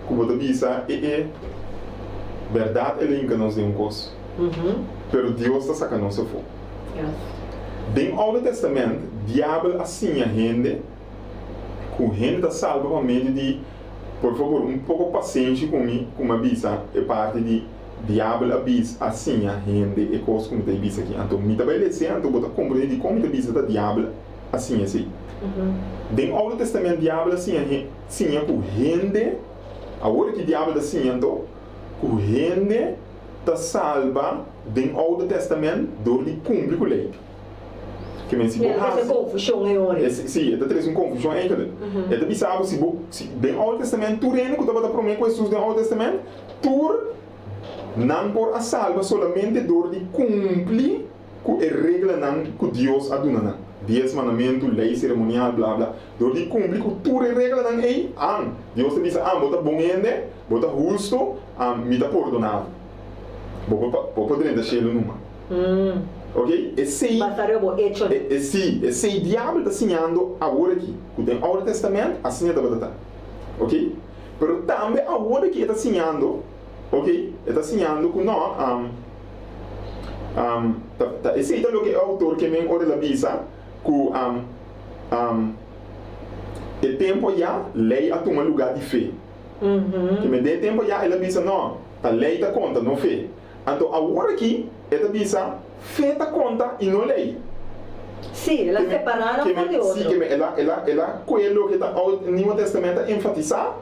como você diz, é verdade ele que nos deu coisa. Pero Deus está sacando nosso fogo. No Novo Testamento, diabo assim a gente, com gente está salva por meio de por favor, um pouco paciente comigo, como avisa, é parte de diabo avisa assim a gente, é coisa como te avisa aqui. Então, me também descer, então, vou compreender como te avisa da diabo assim. No Novo Testamento, diabo assim a gente, com gente Agora que o diabo está dizendo, o gente está salva do Alto Testamento do de cumprir com a lei. Que me se essa confusão é hora. Sim, está trazendo confusão aí, cara. Está pensando se do Alto Testamento tu reina que tu vai prometer com Jesus do Alto Testamento, tu não por a salva solamente do de cumprir com a regra não que Deus aduna. 10 mandamentos, lei cerimonial, blá blá. Do de cumprir com tudo a regra não é Deus te diz, bota bom ende, bota justo, me dá perdonado. Poder deixar ele numa. Ok? Esse diabo está assinando agora aqui. O tem Alto Testamento, assim é da batata. Ok? Mas também agora que está assinando, ok? Está assinando que não, esse é o que o autor que me ora la visa, que o tempo já lei a tomar lugar de fé. Que me dê tempo já ela visa não, a lei está conta, não fé. Então agora aqui ela visa fé está conta e não lei. Sim, ela separaram um de outro. Sim, que ela coelho que está no Novo Testamento enfatizar,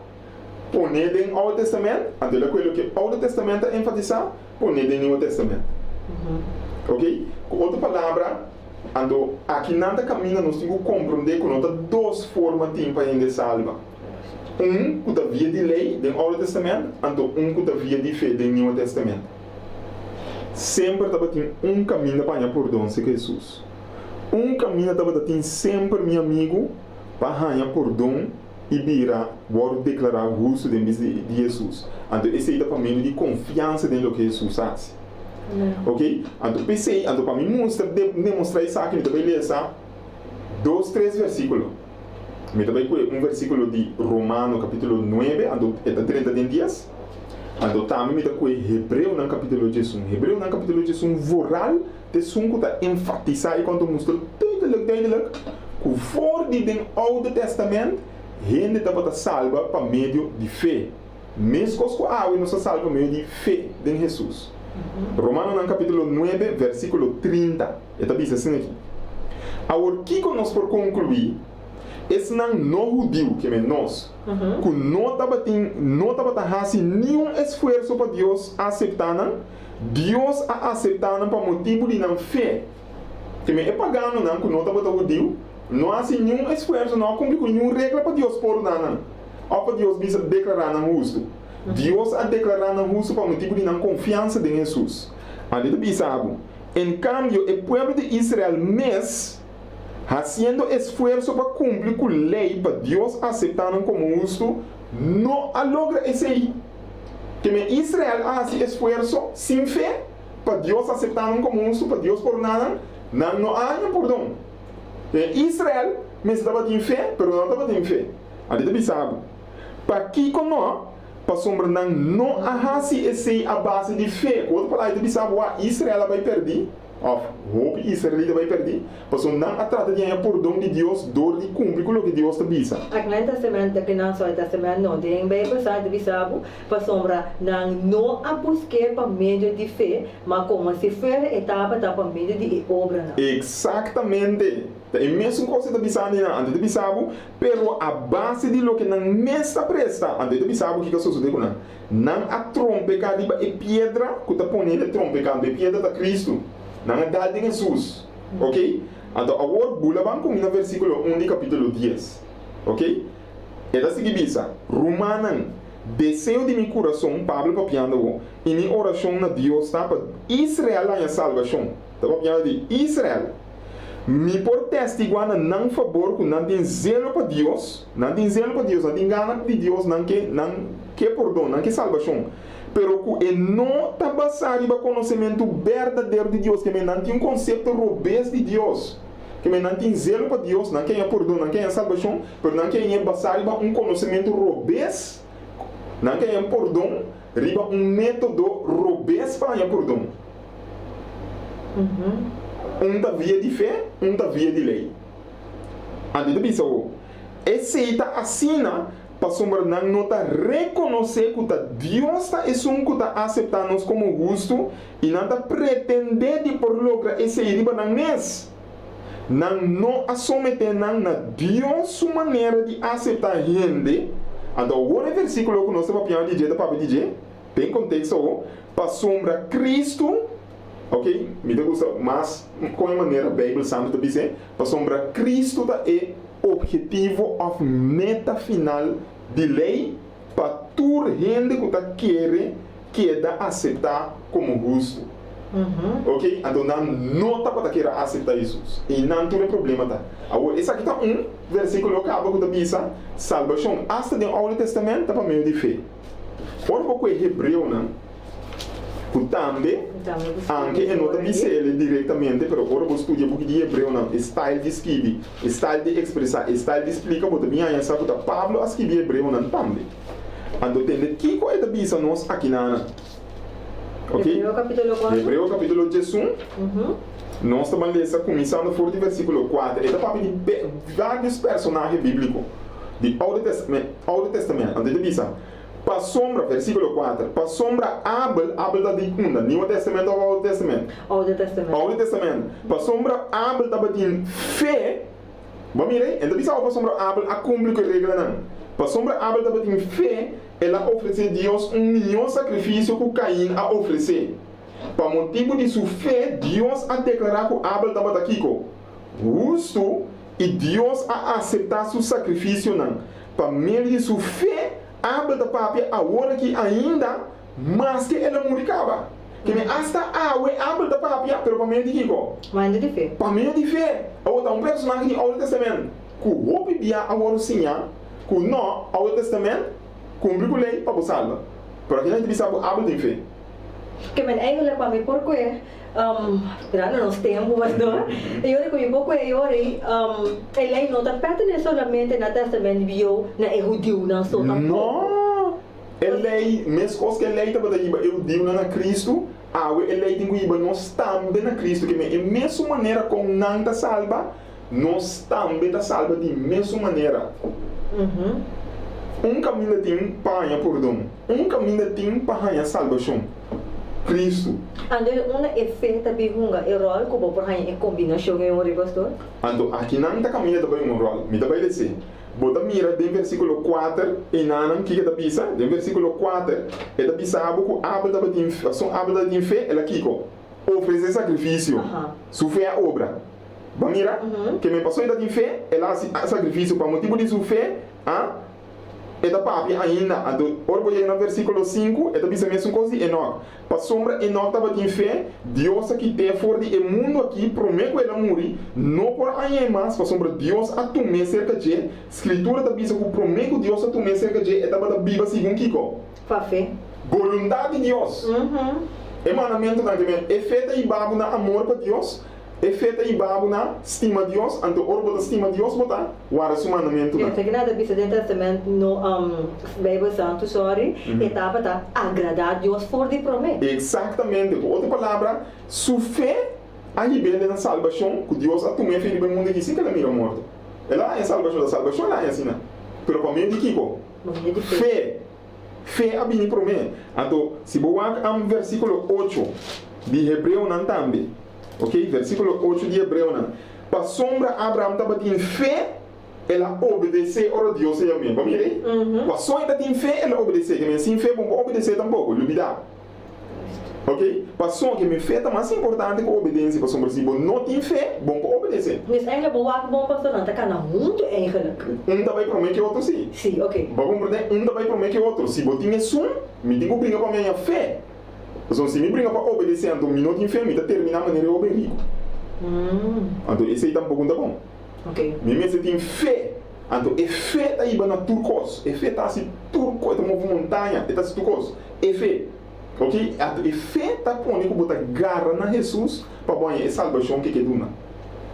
poner dentro do Alto Testamento, então ela coelho que o Alto Testamento enfatizar, poner dentro do Novo Testamento. Ok? Com outra palavra, ando aqui nada caminha nós temos que compreender que nós temos duas formas de para ainda salva. Que está via de lei dentro do Alto Testamento, e que está via de fé dentro do Novo Testamento. Sempre estava tendo caminho para ganhar perdão se Jesus. Caminho estava tendo sempre meu amigo para ganhar perdão e virar, vou declarar justo dentro de Jesus. Então esse é o caminho de confiança dentro do que Jesus faz. Ok? Então pensei, para mim demonstrar isso aqui, eu ler 2, 3 versículos. Eu também versículo de Romano capítulo 9, é 30 dias. Então também eu Hebreu no capítulo 11. Hebreu no capítulo 11, voral de sunco está enfatizar quando mostra duidelijk que voor die den Oude Testamento gente estava salva para meio de fé. Mesmo que a não se salva por meio de fé em Jesus. Romano no capítulo 9, versículo 30. Está dizendo assim aqui. Agora, o que nós por concluir? Esse não judeu que é nós, que não estava fazendo nenhum esforço para Deus aceitar, Deus a aceitar para motivo de não fé. Que é pagano, que não estava judeu, não há nenhum esforço, não cumpre nenhuma regra para Deus por nada. Ou para Deus declarar não justo. Deus a declarar não justo para motivo de não confiança em Jesus. Ali do sabe. Em cambio, o povo de Israel mesmo fazendo esforço para cumprir com a lei para Deus aceitar como justo, não logra esse aí. Que Israel faz esforço sem fé para Deus aceitar como justo, para Deus por nada, não há perdão. Israel mesmo estava em fé, mas não estava em fé. Ali do sabe. Para que nós, para sombra não há esse a base de fé. Quando falar de sabe, Israel vai perder. Hope Israel vai perder, mas não trata de perdão de Deus, dor de cumprir com o que Deus te diz. Aqui no Testamento, que não só o Testamento, não tem bem passado de bisabo, para sombra não a buscar para meio de fé, mas como se for etapa para meio de obra. Exatamente. É a mesma coisa de bisabo, antes de bisabo, pero a base de lo que não mesta presta, antes de bisabo, que sucede com não a trompe cariba e pedra, que está ponendo a trompe cariba e pedra da Cristo. Não é dado em Jesus, ok? Então, agora, bula banco no versículo 1 de capítulo 10, ok? É da seguinte, Romana, desejo de meu coração, Pablo papiando, e minha oração na Deus está para Israel a salvação. Está papiando de Israel. Me por testiguar não favor que não tem zelo para Deus, não tem zelo para Deus, não tem gana de Deus, não quer perdão, não quer salvação. Pero que não está basado no conhecimento verdadeiro de Deus, que não tem conceito robusto de Deus, que não tem zelo para Deus, não quer perdão, não quer salvação, pero não quer basado no conhecimento robusto, não quer perdão, riba método robusto para perdão. Da via de fé, da via de lei. Antes de pensar, esse assina para sombra não está reconhecer que Deus está aceitando nós como justo e não está pretender de por lograr esse riba na mês. Não a someter na Deus sua maneira de aceitar gente, Então, o versículo que nós estamos DJ, tem contexto, para sombra Cristo, ok? Me gusta mais com a maneira a Bíblia Santa diz, para sombra Cristo é objetivo of meta final de lei para toda gente que está quer aceitar como justo. Ok? Então não está para querer aceitar Jesus. E não tem problema. Tá? Agora, esse aqui está versículo que acaba de dizer, salvação hasta do Antigo Testamento está para meio de fé. Ora, o que é hebreu, não? Também, anche não está dizendo diretamente, mas agora você estuda um pouco de hebreu, não? Style de escrever, style de expressar, style de explicar, porque também aí sabe que Pablo escreve hebreu, não? Também. Então, tem que coisa de bisa nós aqui na. Ok? Hebreu capítulo 4. Hebreu capítulo 11. Nós estamos lendo, começando por o versículo 4. Ele está falando de vários personagens bíblicos do Antigo Testamento. Então, ele diz, para sombra, versículo 4, para sombra Abel da Dicunda, Novo Testamento ou Old Testamento? Old Testamento. Old Testamento. Para sombra Abel da fé, vamos ver, então diz para sombra Abel a cumprir com a regra não. Para sombra Abel da fé, ela oferece a Deus melhor sacrifício que Caim a oferecer. Para motivo de sua fé, Deus a declarar que Abel estava aqui justo e Deus a aceitar seu sacrifício não. Para meio de sua fé, Abel da papia agora que ainda mais que ela muricava. Que me hasta Abel da papia, pero para meio de Kiko. Mas de fé. Para meio de fé. Agora um personagem do Antigo Testamento que o bibia agora sinha, que não Antigo Testamento cumpre com a lei para você salvar. Para que a gente precisa Abel de fé. Que men eigenlijk para mim porque grande nos tempo mas não e eu reconheço pouco eu ele não está pertence solamente na testamento bio na judeu não só não ele mesmo coisa que ele está para ir judeu na Cristo ele tem que ir nós também na Cristo que é mesma maneira como não está salva nós também está salva de mesma maneira caminho tem para perdão caminho tem para salvação Cristo. Ando uma efeito bihunga e rol que vou por aí em combinação em um pastor. Ando aqui não está caminhando também um rol. Me dá para dizer. Bota mira do versículo 4 e não que está pisa. Do versículo 4 ele pisa abo que Abel da tem são Abel da tem fé ela kiko oferecer sacrifício. Sua fé a obra. Ba mira que me passou da tem fé ela sacrifício para motivo de sua fé, e da papi ainda, orbo no versículo 5, e da bisa mesmo coisa de Enoch. Para sombra Enoch estava em fé, Deus aqui tem fora de mundo aqui, promete que ele morrer, não por aí mais, para sombra Deus a tomar cerca de, escritura da bisa que promete que Deus a tomar cerca de, e estava da Bíblia segundo Kiko. Para fé. Voluntade de Deus. Emanamento também, é feita e babo na amor para Deus, é feita e babo na estima de Deus, então orbo da estima de Deus botar o mandamento. Eu sei que nada bisa dentro do testamento no Bíblia Santo, sorry, etapa tá agradar a Deus por de promessa. Exatamente, outra palavra, sua fé a rebelde na salvação, que Deus a tomar fé de bem mundo aqui, sim que ela mira morto. Ela é salvação, da salvação ela é assim, né? Pero para mim de Kiko, fé a bem promessa. Então, se você vai versículo 8 de Hebreu não também. Ok? Versículo 8 de Hebreu. Para sombra, Abraão estava em fé, ela obedeceu a Deus e a mim. Vamos ver? Para sombra tem fé, ela obedeceu. Sem fé, vamos obedecer tampouco. Lubidar. Ok? Para sombra, que minha fé é mais importante que a obediência. Para sombra, se você não tem fé, vamos obedecer. Mas ainda boa que bom pastor não está na muito eigenlijk. Também promete que o outro sim. Sim, ok. Vamos compreender? Também promete que o outro. Se você tem isso, me tem que brincar para a minha fé. Então, se me brinca para obedecer, então, me não tem fé, me está terminando a maneira de obedecer. Então, esse aí tampouco está bom. Ok. Mas se tem fé, então, é fé está aí na turcos. É fé está assim, turco, está uma montanha, está assim, turcos. É fé. Ok? Então, é fé está pondo que botar garra na Jesus para banhar a salvação que é duna.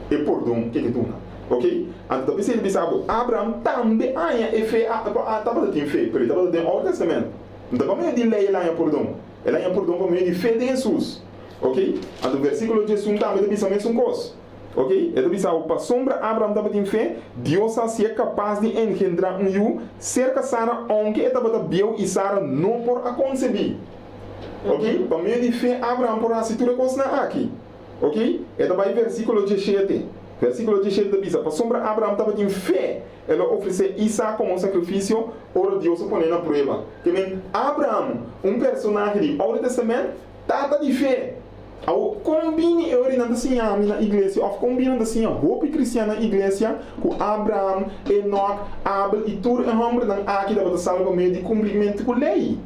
É perdão que é duna. Ok? Então, talvez ele sabe, Abraão também é fé, estava tendo fé, porque ele estava tendo o Testamento. Então, como é de lei lá em perdão? Ela é perdão por meio de fé de Jesus. Ok? Então, o versículo de Jesus também diz a mesma coisa. Ok? Ele diz, para sombra, Abraão estava em fé, Deus é capaz de engendrar um yu, cerca Sara, onde ele estava bem e Sara não por a conceber. Ok? Para meio de fé, Abraão por a cintura coisa aqui. Ok? Ele vai versículo 17. Versículo 17 da Bíblia. Para sombra Abraão estava em fé. Ela ofereceu Isaac como sacrifício. Ora Deus o põe na prova. Que Abraão, um personagem do Antigo Testamento, estava de fé. Ao combine eu na igreja, ou combina assim a roupa cristiana na igreja com Abraão, Enoch, Abel e tudo em homem dan aqui da salva meio de cumprimento com lei.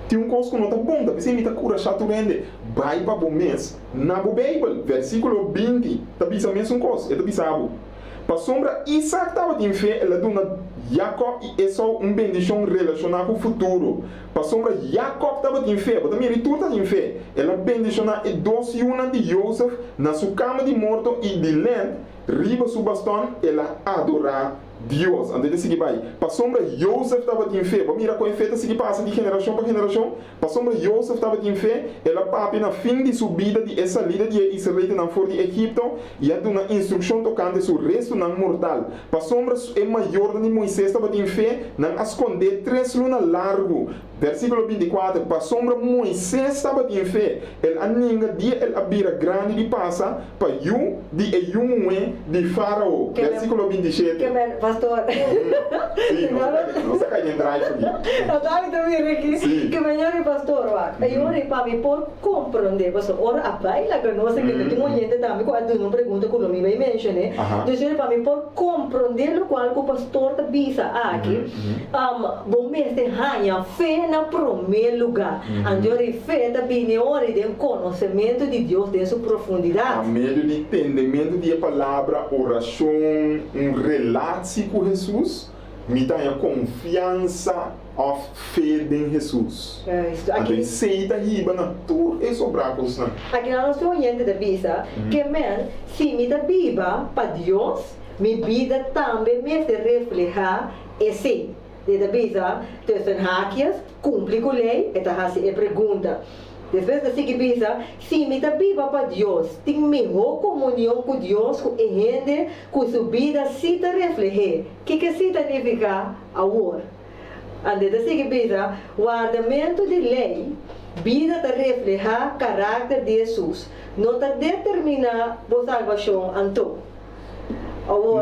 Tem coisa que não está bom, da pessoa me está cura chato rende. Vai para o mês na Bíblia, versículo 20, está bisa mesmo coisa, está bisabo. Para sombra Isaac estava em fé, ela dona Jacob e Esau uma bendição relacionada com o futuro. Para sombra Jacob estava em fé, mas também ele tudo está em fé. Ela bendiciona e 12 anos de Joseph na sua cama de morto e de lente, riba seu bastão, ela adorar Deus. Antes de seguir vai. Para sombra Joseph estava em fé, mira com efeito se passa de geração para geração. Para sombra Joseph estava em fé, ela papi na fim de subida de essa lida de Israel na fora de Egipto e a uma instrução tocante seu resto não mortal. Para sombra é maior de Moisés estava em fé, não esconder 3 lunas largo. Versículo 24, para sombra Moisés estava em fé, ele aninga dia ele abira grande de passa para de de Faraó. Versículo 27. Pastor. Sim, não se cai em drive aqui. Eu estava também aqui. Que melhor pastor, eu para mim por compreender, pastor. Ora a baila que nós que tem um gente também quando não pergunta como me vai mencionar. Então para mim por compreender o qual o pastor te bisa aqui. Bom mês de ranha fé na primeiro lugar. Andore fé também ora de conhecimento de Deus de sua profundidade. A meio de entendimento de palavra, oração, relato com Jesus, me dá a confiança a fé em Jesus. Aqui aceita riba na tudo é sobracos na. Aqui nós temos gente da Bíblia que se me dá Bíblia para Deus, minha vida também me refleja esse. Da Bíblia, tem hakias, cumpre com a lei, esta é a pergunta. Depois da seguida, se me dá Bíblia para Deus, tem melhor comunhão com Deus, com a gente, com sua vida, se te refletir. O que significa agora? Antes da seguida, guardamento de lei, vida te refleja caráter de Jesus. Não te determina a salvação, Antônio.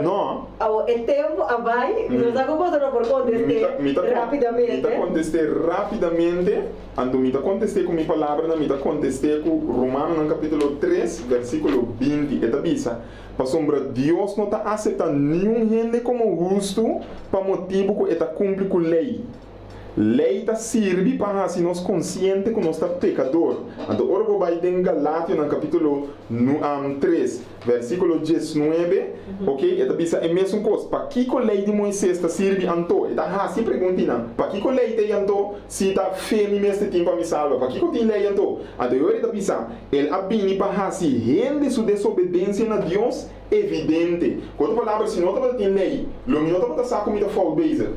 Não. O tempo vai, nós vamos por contestar rapidamente. Me contestar rapidamente, ando me contestar com minha palavra, me contestar com Romanos no capítulo 3, versículo 20, eta bisa. Para sombra Deus não está aceitando nenhum gente como justo para motivo que está cumpre com lei. Lei está serve para assim nós consciente que nós está pecador. Então, ora vai em Galátia no capítulo 3, versículo 19, ok? Eta bisa é mesmo coisa. Para que a lei de Moisés está serve anto? Eta assim perguntina. Para que a lei tem anto? Se está fome neste tempo me salva. Para que tem lei anto? Então, eu eta bisa ele abini para assim rende sua desobediência na Deus evidente. Quando palavra se não tem lei, lo não está saco comida fall basic.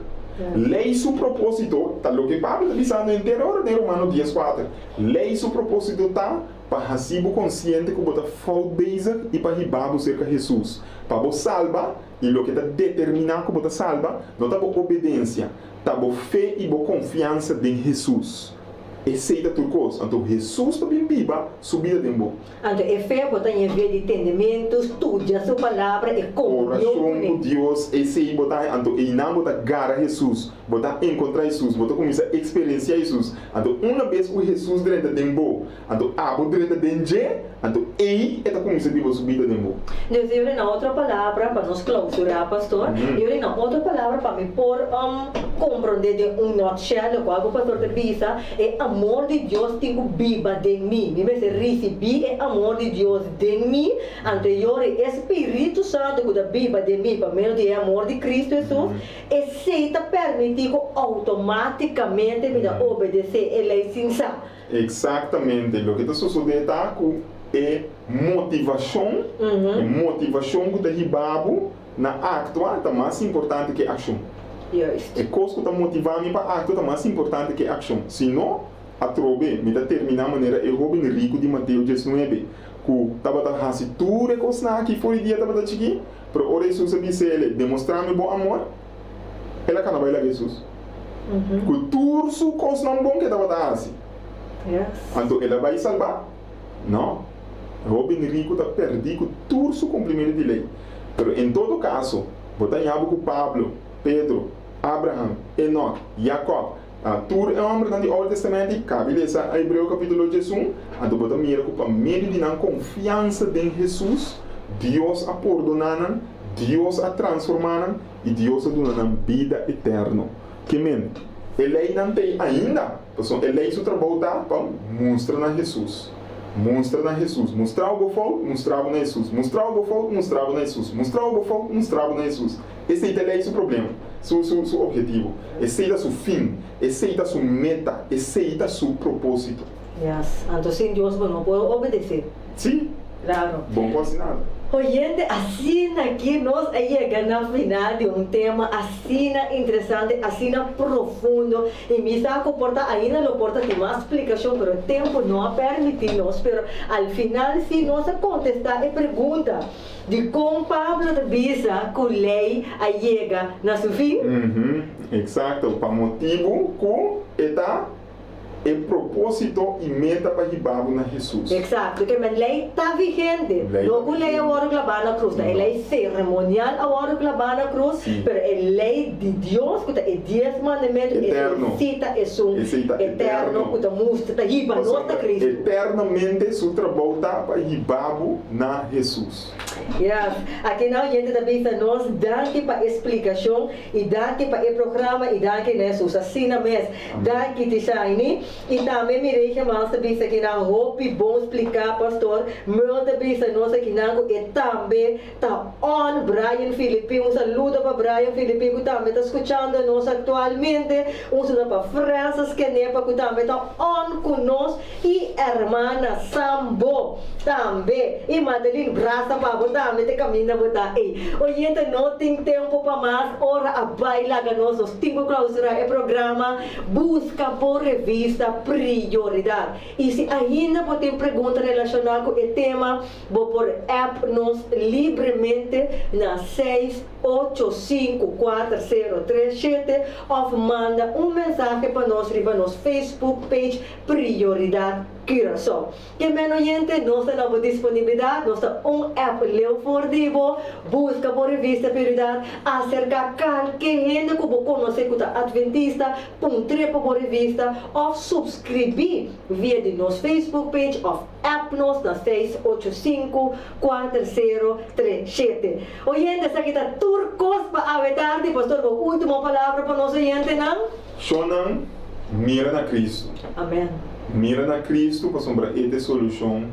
Lei su propósito, tá lo que Pablo está dizendo no interior de Romanos 10:4. Lei su propósito tá para receber consciente que bota fall basic e para ribar cerca de Jesus. Para você salva e lo que está determinado que bota salva, não tá por obediência, tá por fé e por confiança em Jesus. Aceita tudo coisa. Então Jesus também viva subida de bom. Então é fé botar em vez de entendimento, estude a sua palavra e oração com Deus, esse botar então e não botar gara Jesus, botar encontrar Jesus, botar começar a experienciar Jesus. Então uma vez que Jesus direita de bom, então abo direita de je, então aí é começa a viver subida de bom. Deus eu na outra palavra para nos clausurar, pastor. Eu na outra palavra para me por compreender de nutshell, qual o pastor te visa é amor de Deus tem viva de mim. Me se recebi é amor de Deus de mim. Anterior Espírito Santo que viva de mim, para meio de amor de Cristo Jesus, e se te permitir automaticamente me obedecer a lei sincera. Exatamente, o que está sucedendo é motivação, motivação que está ribabo na acto é mais importante que ação. E coisa que está motivando para acto é mais importante que ação. Se não, a trobe, me está terminar a maneira eu roubo rico de Mateus 19, que estava a fazer tudo que os aqui foi dia estava a chegar, para ora Jesus disse ele demonstrar-me bom amor, ela canaba ela Jesus. Que tudo isso coisa não bom que estava a fazer. Então ela vai salvar? Não. Robin Rico está perdido todo su cumprimento de lei. Pero em todo caso, botar em com Pablo, Pedro, Abraham, Enoch, Jacob, tudo é homem do Antigo Testamento e cabe ler Hebreu capítulo 1, a do botar mira com medo de não confiança em Jesus, Deus a perdonar, Deus a transformar e Deus a dar vida eterna. Que men, ele não tem ainda, ele só trabalha para mostrar a Jesus. Mostra na Jesus, mostrar o fogo, mostrava na Jesus, mostrar o fogo, mostrava na Jesus, mostrar o fogo, mostrava na Jesus. Esse é o problema, seu objetivo, esse é o seu fim, esse é a sua meta, esse é o seu propósito. Yes, então sem Deus não pode obedecer. Sim, claro. Bom cozinhar. Oyente, assim aqui nós chegamos na final de tema assim interessante, assim profundo e me está comporta ainda não porta de mais explicação, mas o tempo não permite nós, mas ao final se nós contestar a pergunta de como Pablo de Bisa com lei chega na seu fim. Exato, para motivo que está é propósito e meta para ribabo na Jesus. Exato, porque a lei está vigente. Logo a lei agora clavada na cruz, a lei cerimonial agora clavada na cruz, mas a lei de Deus, que é 10 mandamentos, é eterno, que mostra, riba, nossa Cristo. Eternamente, seu trabalho está para ribabo na Jesus. Yes, aqui na gente da vista nós daqui para explicação e daqui para o programa e daqui na Jesus assim na mês daqui de shine e também me deixa mais da vista aqui na roupa bom explicar pastor meu da vista nós aqui na e também tá on Brian Filipe saludo para Brian Filipe que também está escutando nós atualmente saludo para Francis Kenepa que também está on conosco e hermana Sambo também e Madeline Brasa para botar me te caminha botar ei oyente não tem tempo para mais hora a bailar nós tenho clausura o programa busca por revista prioridade e se ainda tem pergunta relacionada com o tema vou por app nos livremente na 6854037 ou manda mensagem para nós riba nos Facebook page prioridade Curaçao. Que menos gente nós temos disponibilidade, nós temos app Leofordivo, busca por revista prioridade, acerca qualquer gente que você conhece que é adventista, trepa por revista, ou subscrever via de nosso Facebook page, ou app nos na 6854037. Oyente, essa aqui está turcos para a tarde, pastor, a última palavra para nós oyente, não? Sonam, mira na Cristo. Amém. Mira na Cristo para sombrar esta solução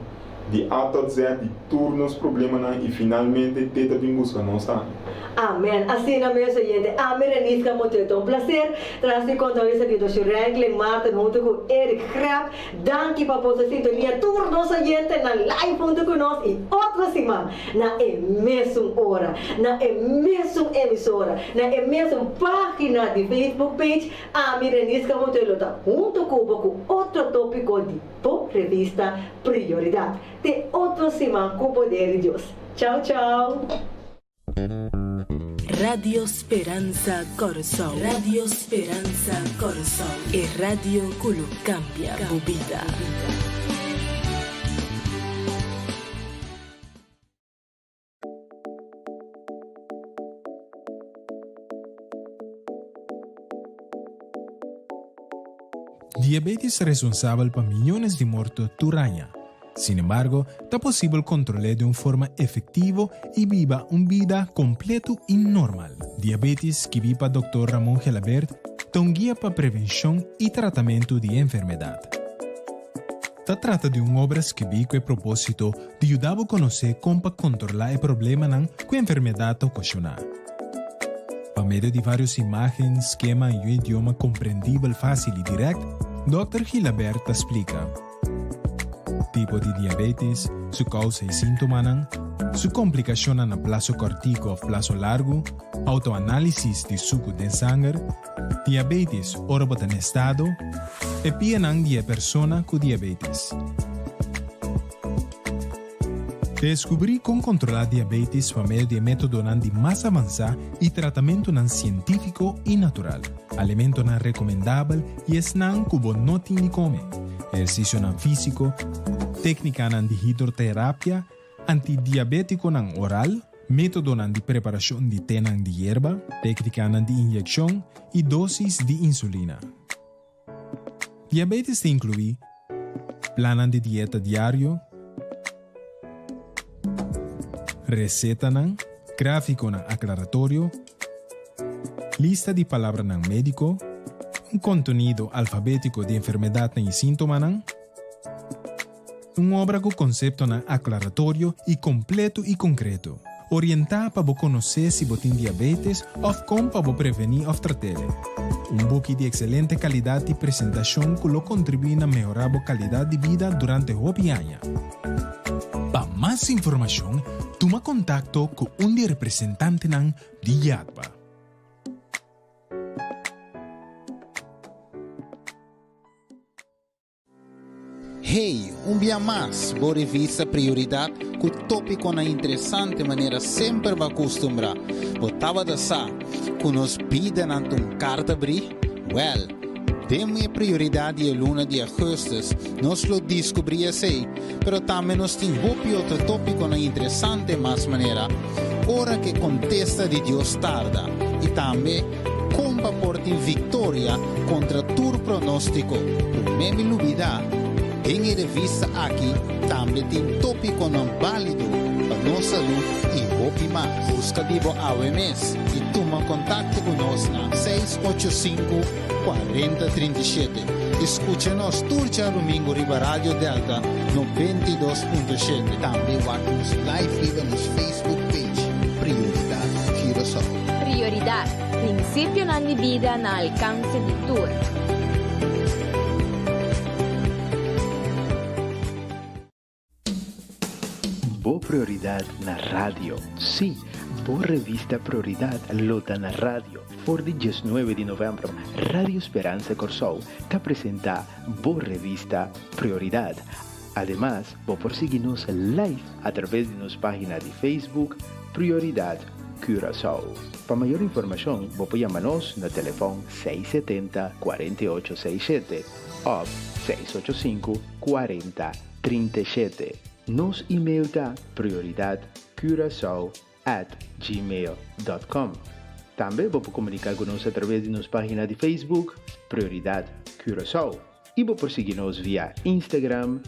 de autodizer de todos os problemas e finalmente ter também busca nossa. Amém. Assim na mesa gente. Amém. Renisca muito é um prazer. Trazer contato aqui do Shirley Martin junto com Eric Grab. Danke para a sintonia. Todos nós gente na live junto com nós e outra semana na mesma hora, na mesma emissora, na mesma página de Facebook page. Amém. Renisca muito junto com outro tópico de revista Prioridade. De outra semana com o poder de Deus. Tchau, tchau. Radio Speranza Corazón. Radio Speranza Corazón. Es radio que lo cambia tu vida. Diabetes es responsable por millones de muertos por año. Sin embargo, es posible controlar de una forma efectiva y viva una vida completa y normal. Diabetes, que vive el Dr. Ramón Gelabert, es un guía para prevención y tratamiento de enfermedad. Se trata de una obra que vive con el propósito de ayudar a conocer cómo controlar el problema que la enfermedad ocasiona. Por medio de varias imágenes, esquemas y un idioma comprendible, fácil y directo, Dr. Gelabert explica tipo de diabetes, su causa y síntomas, su complicación en el plazo cortico o plazo largo, autoanálisis de suco de sangre, diabetes ora en estado, y pianan de persona con diabetes. Descubrí cómo controlar diabetes por medio de métodos más avanzados y tratamiento científico y natural. Alimento recomendable y es que no tiene come. Ejercicio físico, técnica de hidroterapia, antidiabético ng oral, método de preparación de té de hierba, técnica de inyección y dosis de insulina. Diabetes te incluye plan de dieta diario, receta gráfico aclaratorio, lista de palabras médico, un contenido alfabético de enfermedad y síntomas, una obra con concepto aclaratorio y completo y concreto, orientada para conocer si tiene diabetes o cómo para prevenir o tratar. Un book de excelente calidad de presentación que lo contribuye a mejorar la calidad de vida durante el año. Para más información, toma contacto con un representante de YADBA. Hey, un día más, por revista Prioridad, con tópico na interessante maneira sempre va acostumbrar. Botava da sa, que nos piden ante carta abrir? Well, demos prioridade e luna de agosto, nos lo descobria sei, pero também nos tem outro tópico na interessante mais maneira, ora que contesta de Deus tarda, e também como porta em vitória contra tur pronóstico, por meme lubida. Tem revista aqui, também tem tópico não válido para nossa saúde e hope mais. Busca vivo AWMS e toma contato conosco na 685-4037. Escucha-nos turja domingo riba Rádio Delta 92.7. Também vamos live riba nos Facebook page Prioridad Curaçao. Prioridad, principio na vida na alcance di tour. Bo Prioridad na radio. Sí, Bo Revista Prioridad lota na radio. Por el 19 de novembro, Radio Esperanza Corsou te presenta Bo Revista Prioridad. Además, vos por seguirnos live a través de nuestra página de Facebook Prioridad Curaçao. Para mayor información, vos podés llamarnos en teléfono 670-4867 o 685-4037. Nos email da prioridadcuraçao@gmail.com. Também vou comunicar conosco através de nossa página de Facebook, Prioridad Curaçao. E vou seguir-nos via Instagram,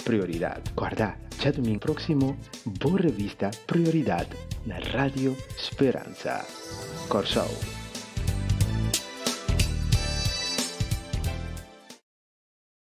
@prioridad. Guarda, já domingo próximo, boa revista Prioridad na Rádio Esperança Corsou.